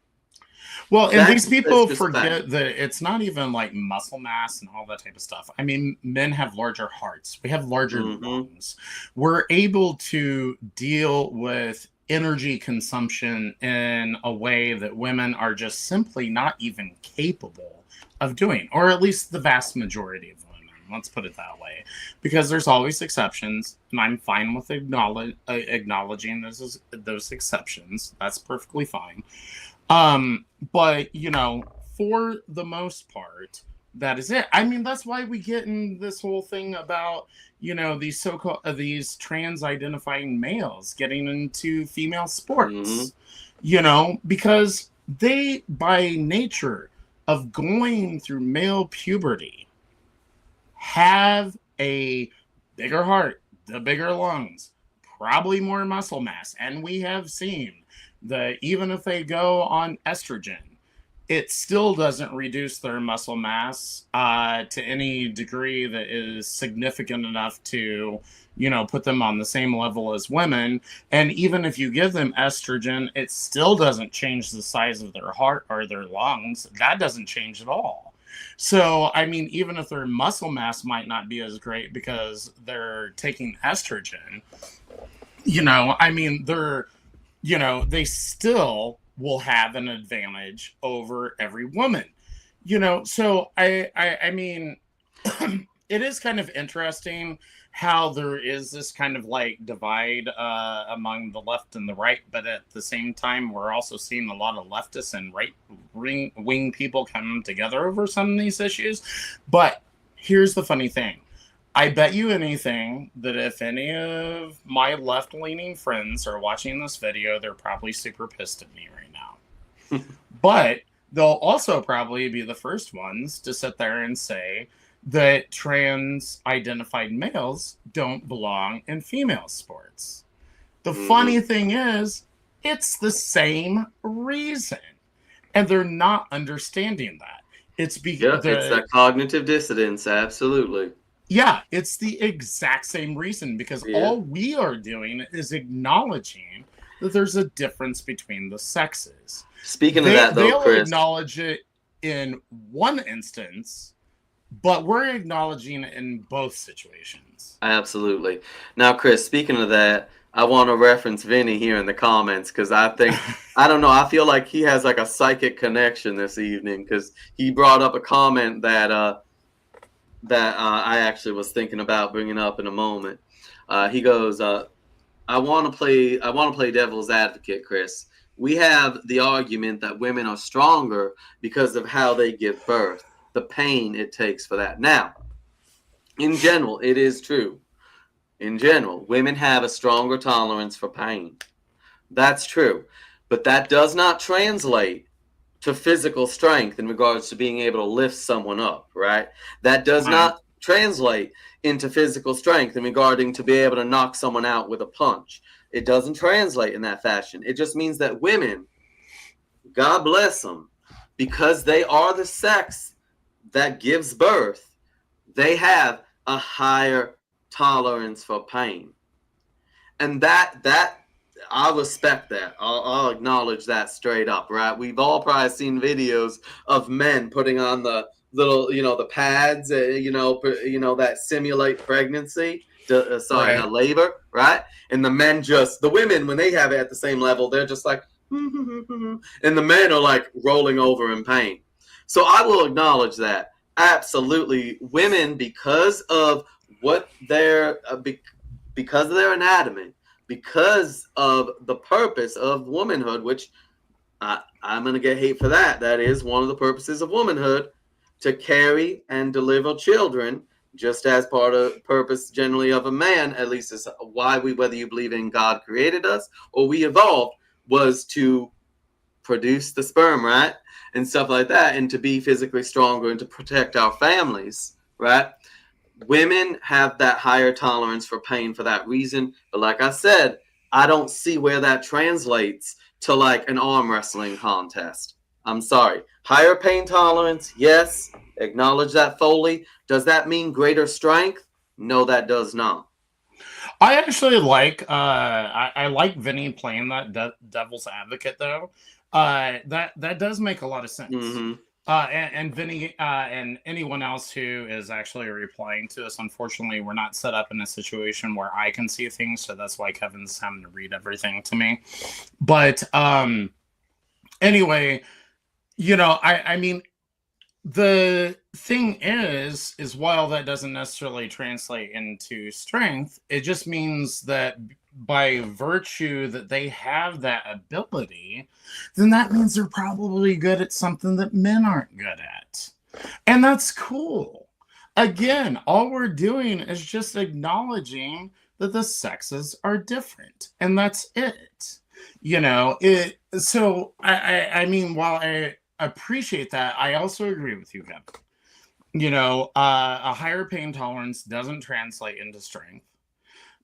Well, and these people forget that it's not even like muscle mass and all that type of stuff. I mean, men have larger hearts. We have larger lungs. We're able to deal with energy consumption in a way that women are just simply not even capable of doing, or at least the vast majority of women. Let's put it that way, because there's always exceptions, and I'm fine with acknowledging those exceptions. That's perfectly fine. But you know, for the most part, that is it. I mean, that's why we get in this whole thing about, you know, these so-called these trans-identifying males getting into female sports, you know, because they, by nature of going through male puberty, have a bigger heart, the bigger lungs, probably more muscle mass. And we have seen that even if they go on estrogen, it still doesn't reduce their muscle mass to any degree that is significant enough to, you know, put them on the same level as women. And even if you give them estrogen, it still doesn't change the size of their heart or their lungs. That doesn't change at all. So, I mean, even if their muscle mass might not be as great because they're taking estrogen, you know, I mean, they're, you know, they still will have an advantage over every woman, you know. So I mean, it is kind of interesting how there is this kind of like divide among the left and the right, but at the same time, we're also seeing a lot of leftists and right wing people come together over some of these issues. But here's the funny thing. I bet you anything that if any of my left-leaning friends are watching this video, they're probably super pissed at me right now. But they'll also probably be the first ones to sit there and say that trans-identified males don't belong in female sports. The funny thing is, it's the same reason. And they're not understanding that. It's because it's that cognitive dissonance, absolutely. Yeah, it's the exact same reason, because all we are doing is acknowledging that there's a difference between the sexes. Speaking of that, though, they'll Chris, acknowledge it in one instance, but we're acknowledging it in both situations. Absolutely. Now, Chris, speaking of that, I want to reference Vinny here in the comments, because I think, I don't know, I feel like he has like a psychic connection this evening, because he brought up a comment that I actually was thinking about bringing up in a moment. He goes, I want to play devil's advocate, Chris. We have the argument that women are stronger because of how they give birth, the pain it takes for that. Now, in general, it is true. In general, women have a stronger tolerance for pain. That's true. But that does not translate to physical strength in regards to being able to lift someone up, right? That does not translate into physical strength in regarding to be able to knock someone out with a punch. It doesn't translate in that fashion. It just means that women, God bless them, because they are the sex that gives birth, they have a higher tolerance for pain. And that I respect that. I'll acknowledge that straight up, right? We've all probably seen videos of men putting on the little, the pads, that simulate pregnancy, labor, right? And the women, when they have it at the same level, they're just like, and the men are like rolling over in pain. So I will acknowledge that. Absolutely. Women, because of what because of their anatomy, because of the purpose of womanhood, which I'm going to get hate for that. That is one of the purposes of womanhood, to carry and deliver children, just as part of purpose generally of a man, at least is why whether you believe in God created us or we evolved, was to produce the sperm, right? And stuff like that, and to be physically stronger and to protect our families, right? Women have that higher tolerance for pain for that reason. But like I said, I don't see where that translates to like an arm wrestling contest. I'm sorry. Higher pain tolerance, yes. Acknowledge that fully. Does that mean greater strength? No, that does not. I actually like I like Vinny playing that devil's advocate though. That does make a lot of sense. Mm-hmm. And Vinny and anyone else who is actually replying to us, unfortunately, we're not set up in a situation where I can see things, so that's why Kevin's having to read everything to me. But anyway, I mean, the thing is while that doesn't necessarily translate into strength, it just means that by virtue that they have that ability, then that means they're probably good at something that men aren't good at. And that's cool. Again, all we're doing is just acknowledging that the sexes are different. And that's it. So I mean, while I appreciate that, I also agree with you, Kevin. A higher pain tolerance doesn't translate into strength.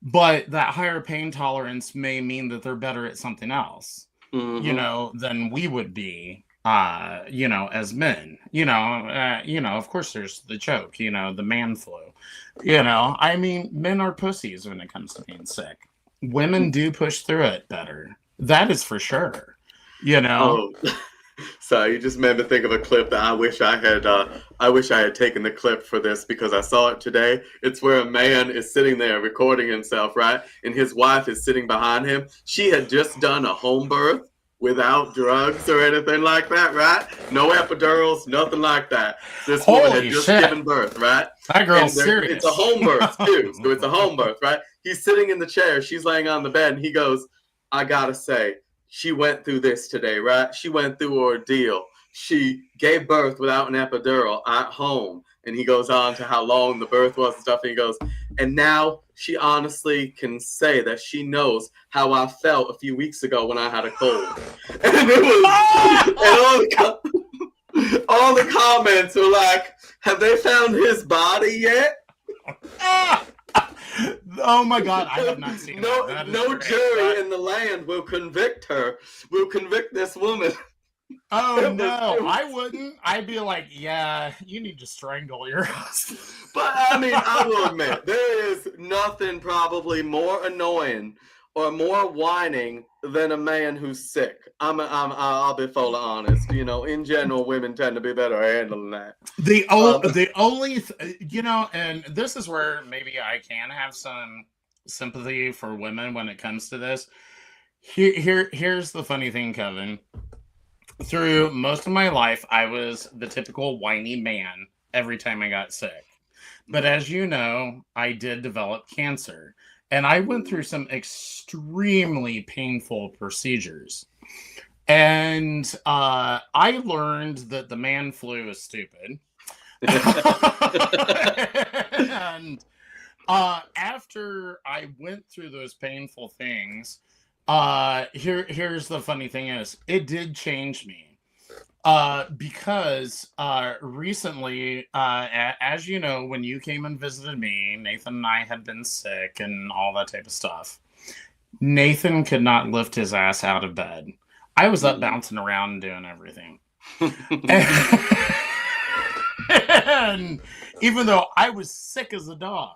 But that higher pain tolerance may mean that they're better at something else, than we would be, as men. Of course, there's the joke, the man flu. I mean, men are pussies when it comes to being sick. Women do push through it better. That is for sure. Oh. Sorry, you just made me think of a clip that I wish I had taken the clip for this, because I saw it today. It's where a man is sitting there recording himself, right? And his wife is sitting behind him. She had just done a home birth, without drugs or anything like that, right? No epidurals, nothing like that. This woman had Holy just shit. given birth, right? That girl's And serious. it's a home birth too, so it's a home birth, right? He's sitting in the chair, she's laying on the bed, and he goes, I gotta say, she went through this today, right? She went through ordeal. She gave birth without an epidural at home. And he goes on to how long the birth was and stuff. And he goes, and now she honestly can say that she knows how I felt a few weeks ago when I had a cold. And it was, and all the comments were like, have they found his body yet? Oh my God, I have not seen that. No jury in the land will convict her. Will convict this woman. Oh no, I wouldn't. I'd be like, yeah, you need to strangle your husband. But I mean, I will admit, there is nothing probably more annoying or more whining than a man who's sick. I'll be fully honest. You know, in general, women tend to be better at handling that. The only, you know, and this is where maybe I can have some sympathy for women when it comes to this. Here's the funny thing, Kevin. Through most of my life, I was the typical whiny man every time I got sick. But as you know, I did develop cancer. And I went through some extremely painful procedures. And I learned that the man flu is stupid. And after I went through those painful things, here's the funny thing is, it did change me. Because recently, as you know, when you came and visited me, Nathan and I had been sick and all that type of stuff. Nathan could not lift his ass out of bed. I was up bouncing around and doing everything. And even though I was sick as a dog.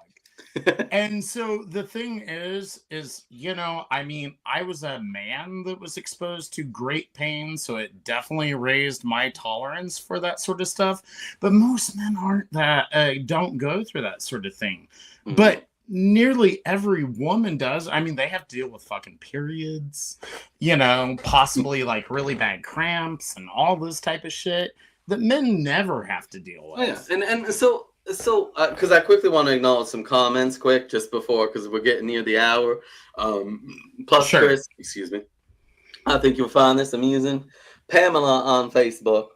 And so the thing is, you know, I mean, I was a man that was exposed to great pain, so it definitely raised my tolerance for that sort of stuff. But most men aren't that, don't go through that sort of thing. Mm-hmm. But nearly every woman does. I mean, they have to deal with fucking periods, you know, possibly like really bad cramps and all this type of shit that men never have to deal with. Yeah, and so because I quickly want to acknowledge some comments quick just before, because we're getting near the hour. Plus, sure. Chris, excuse me, I think you'll find this amusing. Pamela on Facebook,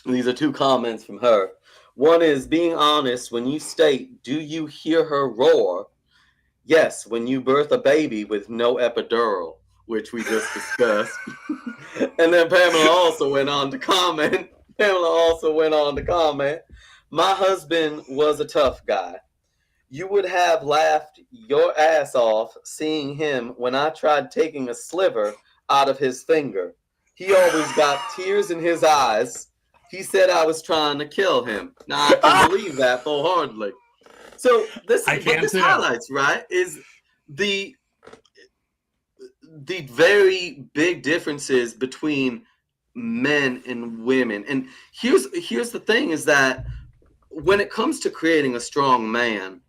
these are two comments from her. One is, being honest, when you state, do you hear her roar? Yes, when you birth a baby with no epidural, which we just discussed. And then Pamela also went on to comment. My husband was a tough guy. You would have laughed your ass off seeing him when I tried taking a sliver out of his finger. He always got tears in his eyes. He said I was trying to kill him. Now, I can believe that wholeheartedly. So this highlights, right, is the very big differences between men and women. And here's the thing is that when it comes to creating a strong man,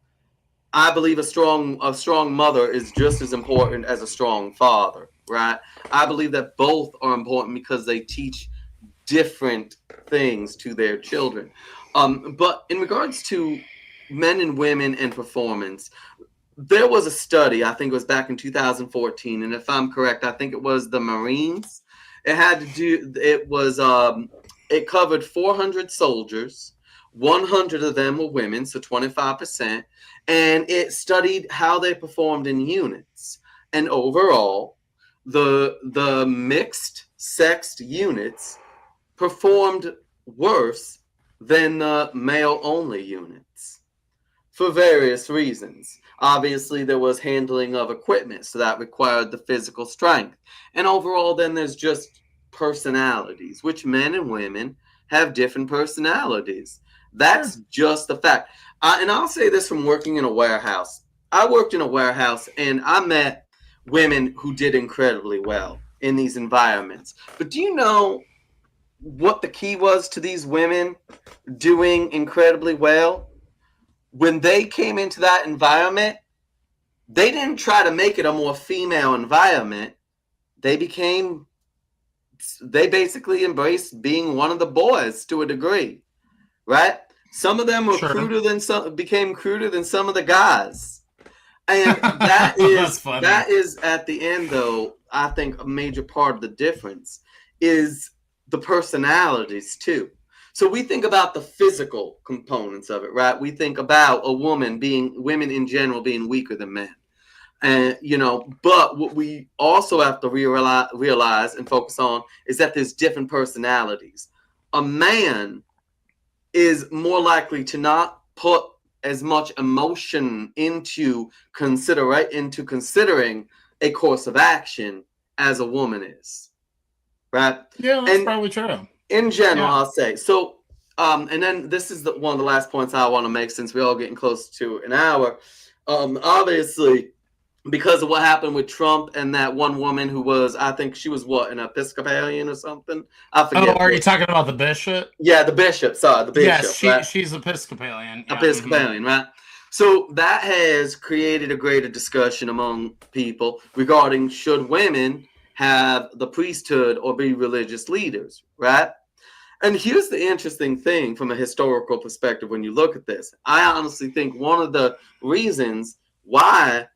I believe a strong mother is just as important as a strong father, right? I believe that both are important because they teach different things to their children. But in regards to men and women and performance, there was a study, I think it was back in 2014, and if I'm correct, I think it was the Marines. It covered 400 soldiers. 100 of them were women, so 25%, and it studied how they performed in units. And overall, the mixed sexed units performed worse than the male-only units for various reasons. Obviously, there was handling of equipment, so that required the physical strength. And overall, then there's just personalities, which men and women have different personalities. That's just the fact. And I'll say this from working in a warehouse. I worked in a warehouse and I met women who did incredibly well in these environments. But do you know what the key was to these women doing incredibly well? When they came into that environment, they didn't try to make it a more female environment. They became they basically embraced being one of the boys to a degree, right? Some of them were became cruder than some of the guys. And that is at the end, though, I think a major part of the difference is the personalities too. So we think about the physical components of it, right? We think about women in general being weaker than men. And, but what we also have to realize and focus on is that there's different personalities. A man is more likely to not put as much emotion into considering a course of action as a woman is, right? Yeah, that's probably true. In general, yeah. I'll say so. And then this is one of the last points I want to make, since we're all getting close to an hour. Obviously, because of what happened with Trump and that one woman who was, I think she was an Episcopalian or something. I forget. Oh, are you talking about the bishop? Yeah, the bishop. Sorry, the bishop. Yes, she's Episcopalian. Yeah. Episcopalian, right? So that has created a greater discussion among people regarding should women have the priesthood or be religious leaders, right? And here's the interesting thing from a historical perspective when you look at this. I honestly think one of the reasons why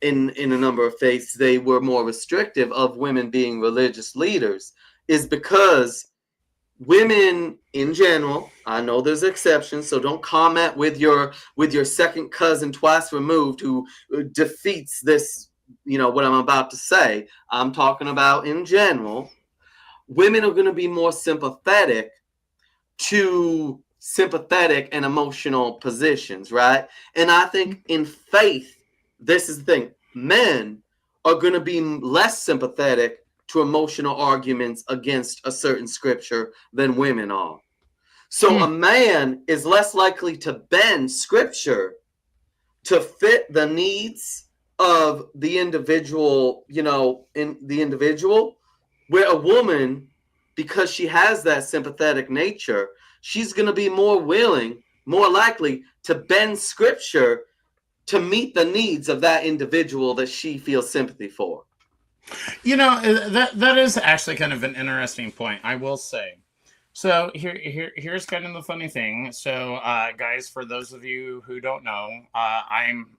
in a number of faiths they were more restrictive of women being religious leaders is because women in general, I know there's exceptions, so don't comment with your second cousin twice removed who defeats this, what I'm about to say. I'm talking about in general. Women are going to be more sympathetic and emotional positions, right? And I think in faith, this is the thing. Men are going to be less sympathetic to emotional arguments against a certain scripture than women are. So a man is less likely to bend scripture to fit the needs of the individual, where a woman, because she has that sympathetic nature, she's going to be more likely to bend scripture to meet the needs of that individual that she feels sympathy for. That is actually kind of an interesting point, I will say. So here's kind of the funny thing. So guys, for those of you who don't know, I'm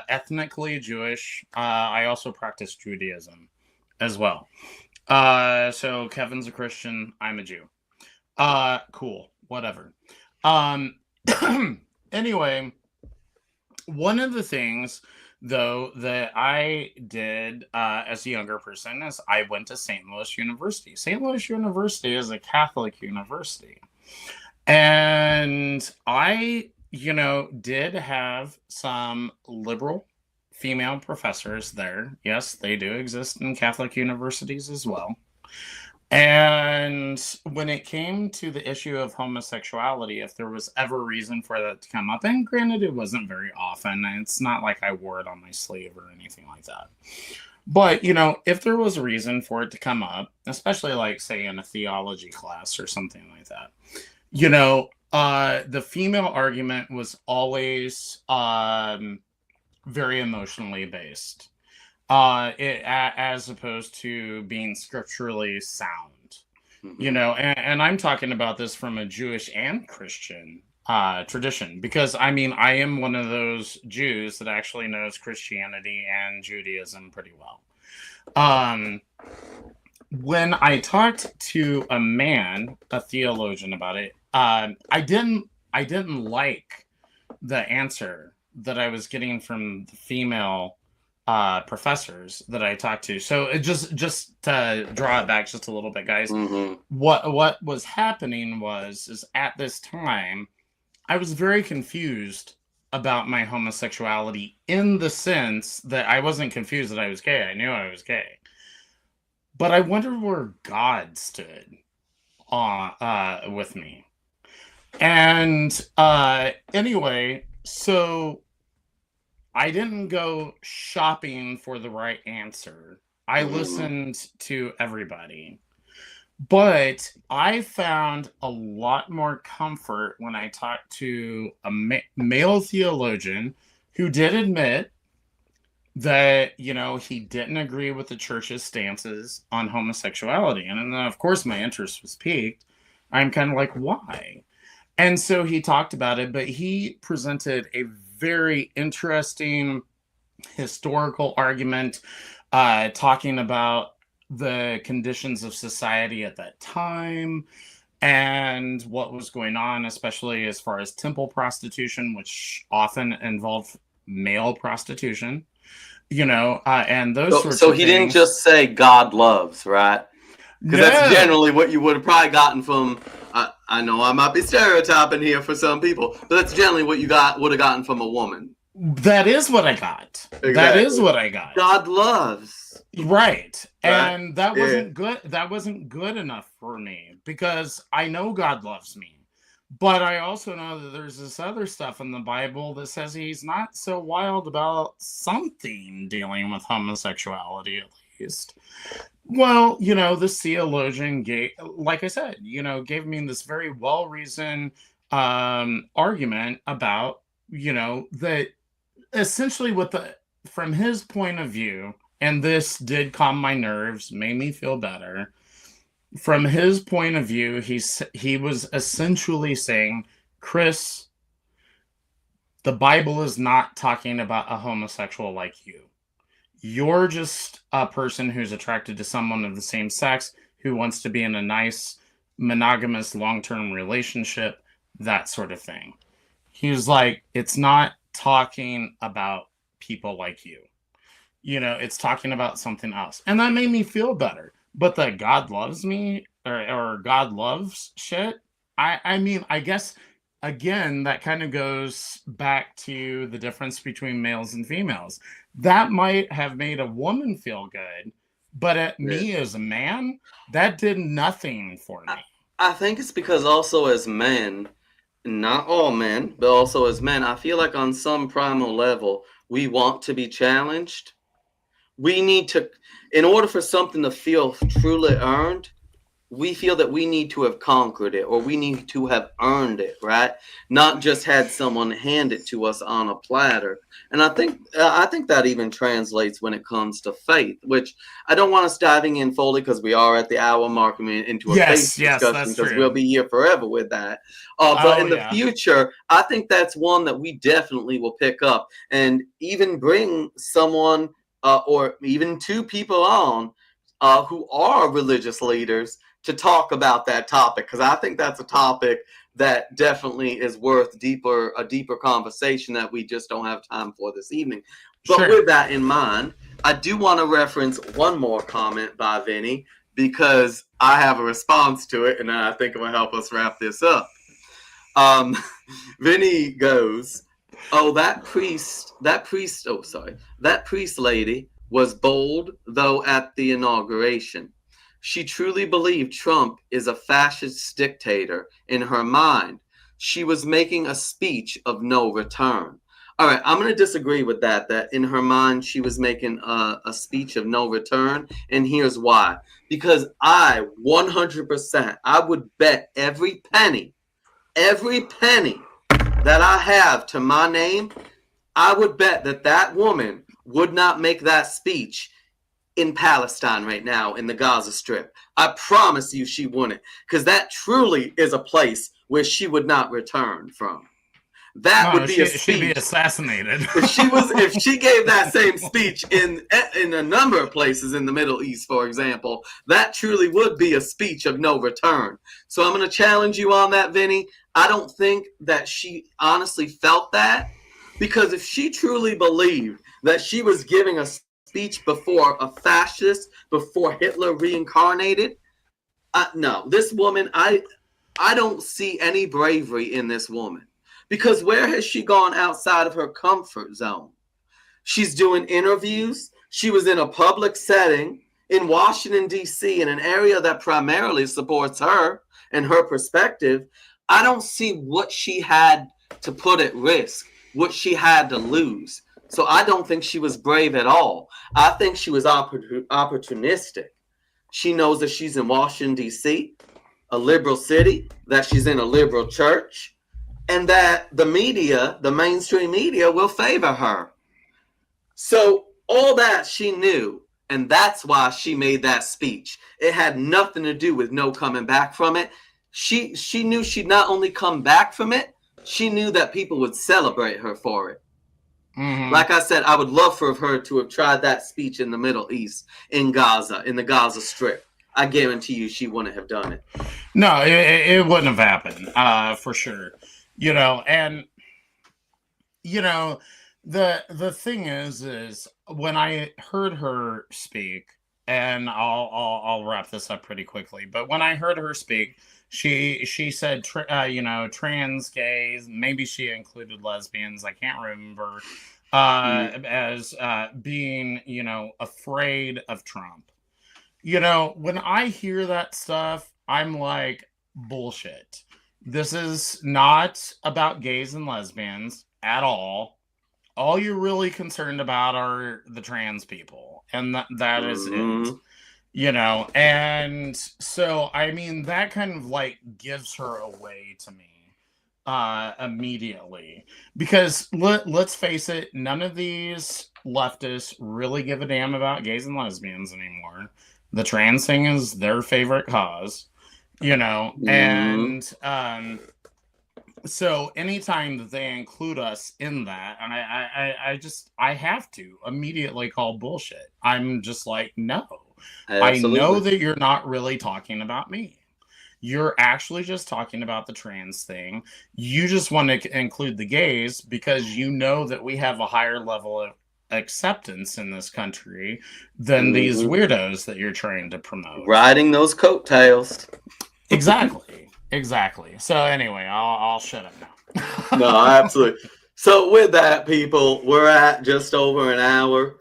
ethnically Jewish. I also practice Judaism as well. So Kevin's a Christian, I'm a Jew. Cool, whatever. Anyway, one of the things, though, that I did as a younger person is I went to St. Louis University. St. Louis University is a Catholic university. And I, did have some liberal female professors there. Yes, they do exist in Catholic universities as well. And when it came to the issue of homosexuality, if there was ever reason for that to come up, and granted, it wasn't very often, and it's not like I wore it on my sleeve or anything like that. But, if there was a reason for it to come up, especially like, say, in a theology class or something like that, the female argument was always very emotionally based. As opposed to being scripturally sound, and I'm talking about this from a Jewish and Christian tradition, because I am one of those Jews that actually knows Christianity and Judaism pretty well. When I talked to a theologian about it, I didn't like the answer that I was getting from the female professors that I talked to. So it just to draw it back just a little bit, guys. What was happening is at this time I was very confused about my homosexuality, in the sense that I wasn't confused that I was gay. I knew I was gay, but I wondered where God stood with me. And anyway, so I didn't go shopping for the right answer. I listened to everybody. But I found a lot more comfort when I talked to a male theologian who did admit that, he didn't agree with the church's stances on homosexuality. And then, of course, my interest was piqued. I'm kind of like, why? And so he talked about it, but he presented a very interesting historical argument, talking about the conditions of society at that time and what was going on, especially as far as temple prostitution, which often involved male prostitution, and those sorts So of he things. didn't just say God loves, right? Because that's No. generally what you would have probably gotten from. I know I might be stereotyping here for some people, but that's generally what you would have gotten from a woman. That is what I got. Exactly. That is what I got. God loves. Right. Right? And that Yeah. wasn't good. That wasn't good enough for me because I know God loves me. But I also know that there's this other stuff in the Bible that says he's not so wild about something dealing with homosexuality, at least. Well, this theologian like I said, gave me this very well-reasoned argument about, that essentially from his point of view, and this did calm my nerves, made me feel better. From his point of view, he was essentially saying, Chris, the Bible is not talking about a homosexual like you. You're just a person who's attracted to someone of the same sex who wants to be in a nice, monogamous, long-term relationship, that sort of thing. He was like, it's not talking about people like you. It's talking about something else. And that made me feel better. But the God loves me or God loves shit, I mean, I guess, again, that kind of goes back to the difference between males and females. That might have made a woman feel good, but at me as a man, that did nothing for me. I think it's because also as men, not all men, but also as men, I feel like on some primal level, we want to be challenged. We need to, in order for something to feel truly earned, we feel that we need to have conquered it or we need to have earned it, right? Not just had someone hand it to us on a platter. And I think that even translates when it comes to faith, which I don't want us diving in fully because we are at the hour mark into a faith discussion because we'll be here forever with that. But in the future, I think that's one that we definitely will pick up and even bring someone or even two people on who are religious leaders to talk about that topic, because I think that's a topic that definitely is worth a deeper conversation that we just don't have time for this evening. But with that in mind, I do want to reference one more comment by Vinny because I have a response to it, and I think it will help us wrap this up. Vinny goes, that priest lady was bold, though, at the inauguration. She truly believed Trump is a fascist dictator. In her mind, she was making a speech of no return. All right, I'm going to disagree with that in her mind, she was making a speech of no return. And here's why. Because I 100%, I would bet every penny that I have to my name, I would bet that woman would not make that speech in Palestine right now, in the Gaza Strip. I promise you she wouldn't, because that truly is a place where she would not return from. That would be a speech. She'd be assassinated. if she gave that same speech in a number of places in the Middle East, for example, that truly would be a speech of no return. So I'm going to challenge you on that, Vinny. I don't think that she honestly felt that, because if she truly believed that she was giving a speech before a fascist, before Hitler reincarnated, no, this woman, I don't see any bravery in this woman. Because where has she gone outside of her comfort zone? She's doing interviews. She was in a public setting in Washington, D.C., in an area that primarily supports her and her perspective. I don't see what she had to put at risk, what she had to lose. So I don't think she was brave at all. I think she was opportunistic. She knows that she's in Washington, D.C., a liberal city, that she's in a liberal church, and that the media, the mainstream media, will favor her. So All that she knew, and that's why she made that speech. It had nothing to do with no coming back from it. She knew she'd not only come back from it, she knew that people would celebrate her for it. Mm-hmm. Like I said, I would love for her to have tried that speech in the Middle East, in Gaza, in the Gaza Strip. I guarantee you she wouldn't have done it. No, it wouldn't have happened, for sure. And the thing is when I heard her speak, and I'll wrap this up pretty quickly, but when I heard her speak, she said trans, gays, maybe she included lesbians, I can't remember, as being afraid of Trump. When I hear that stuff, I'm like, bullshit. This is not about gays and lesbians at all. All you're really concerned about are the trans people, and that is it. And so I mean that kind of like gives her away to me immediately, because let's face it, none of these leftists really give a damn about gays and lesbians anymore. The trans thing is their favorite cause, and so anytime that they include us in that, and I have to immediately call bullshit. I'm just like, no. Absolutely. I know that you're not really talking about me. You're actually just talking about the trans thing. You just want to include the gays because you know that we have a higher level of acceptance in this country than these weirdos that you're trying to promote. Riding those coattails. Exactly. So anyway, I'll shut up now. No, absolutely. So with that, people, we're at just over an hour.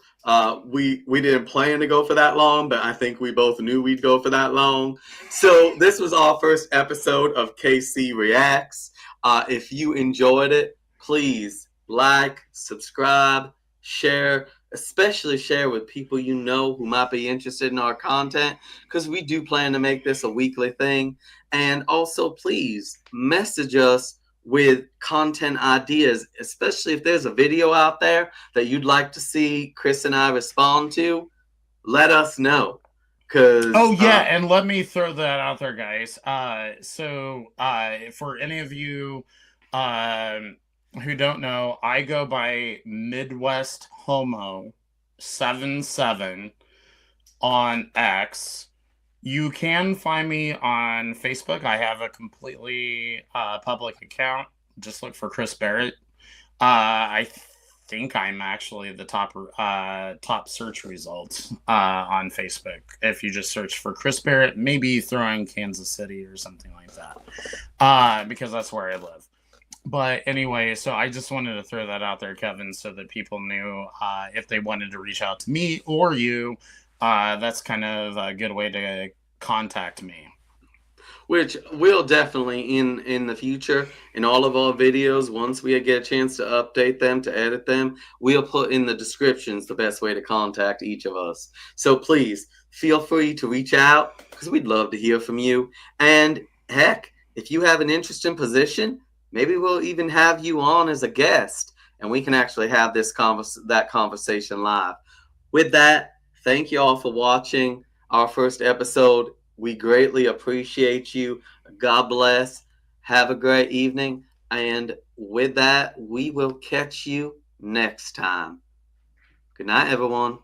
We didn't plan to go for that long, but I think we both knew we'd go for that long. So this was our first episode of KC Reacts. If you enjoyed it, please like, subscribe, share, especially share with people you know who might be interested in our content, because we do plan to make this a weekly thing. And also, please message us with content ideas, especially if there's a video out there that you'd like to see Chris and I respond to. Let us know. And let me throw that out there, guys. So for any of you who don't know, I go by Midwest Homo 77 on X. You can find me on Facebook. I have a completely public account. Just look for Chris Barrett. I think I'm actually the top search results on Facebook. If you just search for Chris Barrett, maybe throw in Kansas City or something like that, because that's where I live. But anyway, so I just wanted to throw that out there, Kevin, so that people knew if they wanted to reach out to me or you. That's kind of a good way to contact me. Which we'll definitely in the future, in all of our videos, once we get a chance to update them, to edit them, we'll put in the descriptions the best way to contact each of us. So please feel free to reach out, because we'd love to hear from you. And heck, if you have an interesting position, maybe we'll even have you on as a guest, and we can actually have that conversation live. With that, thank you all for watching our first episode. We greatly appreciate you. God bless. Have a great evening. And with that, we will catch you next time. Good night, everyone.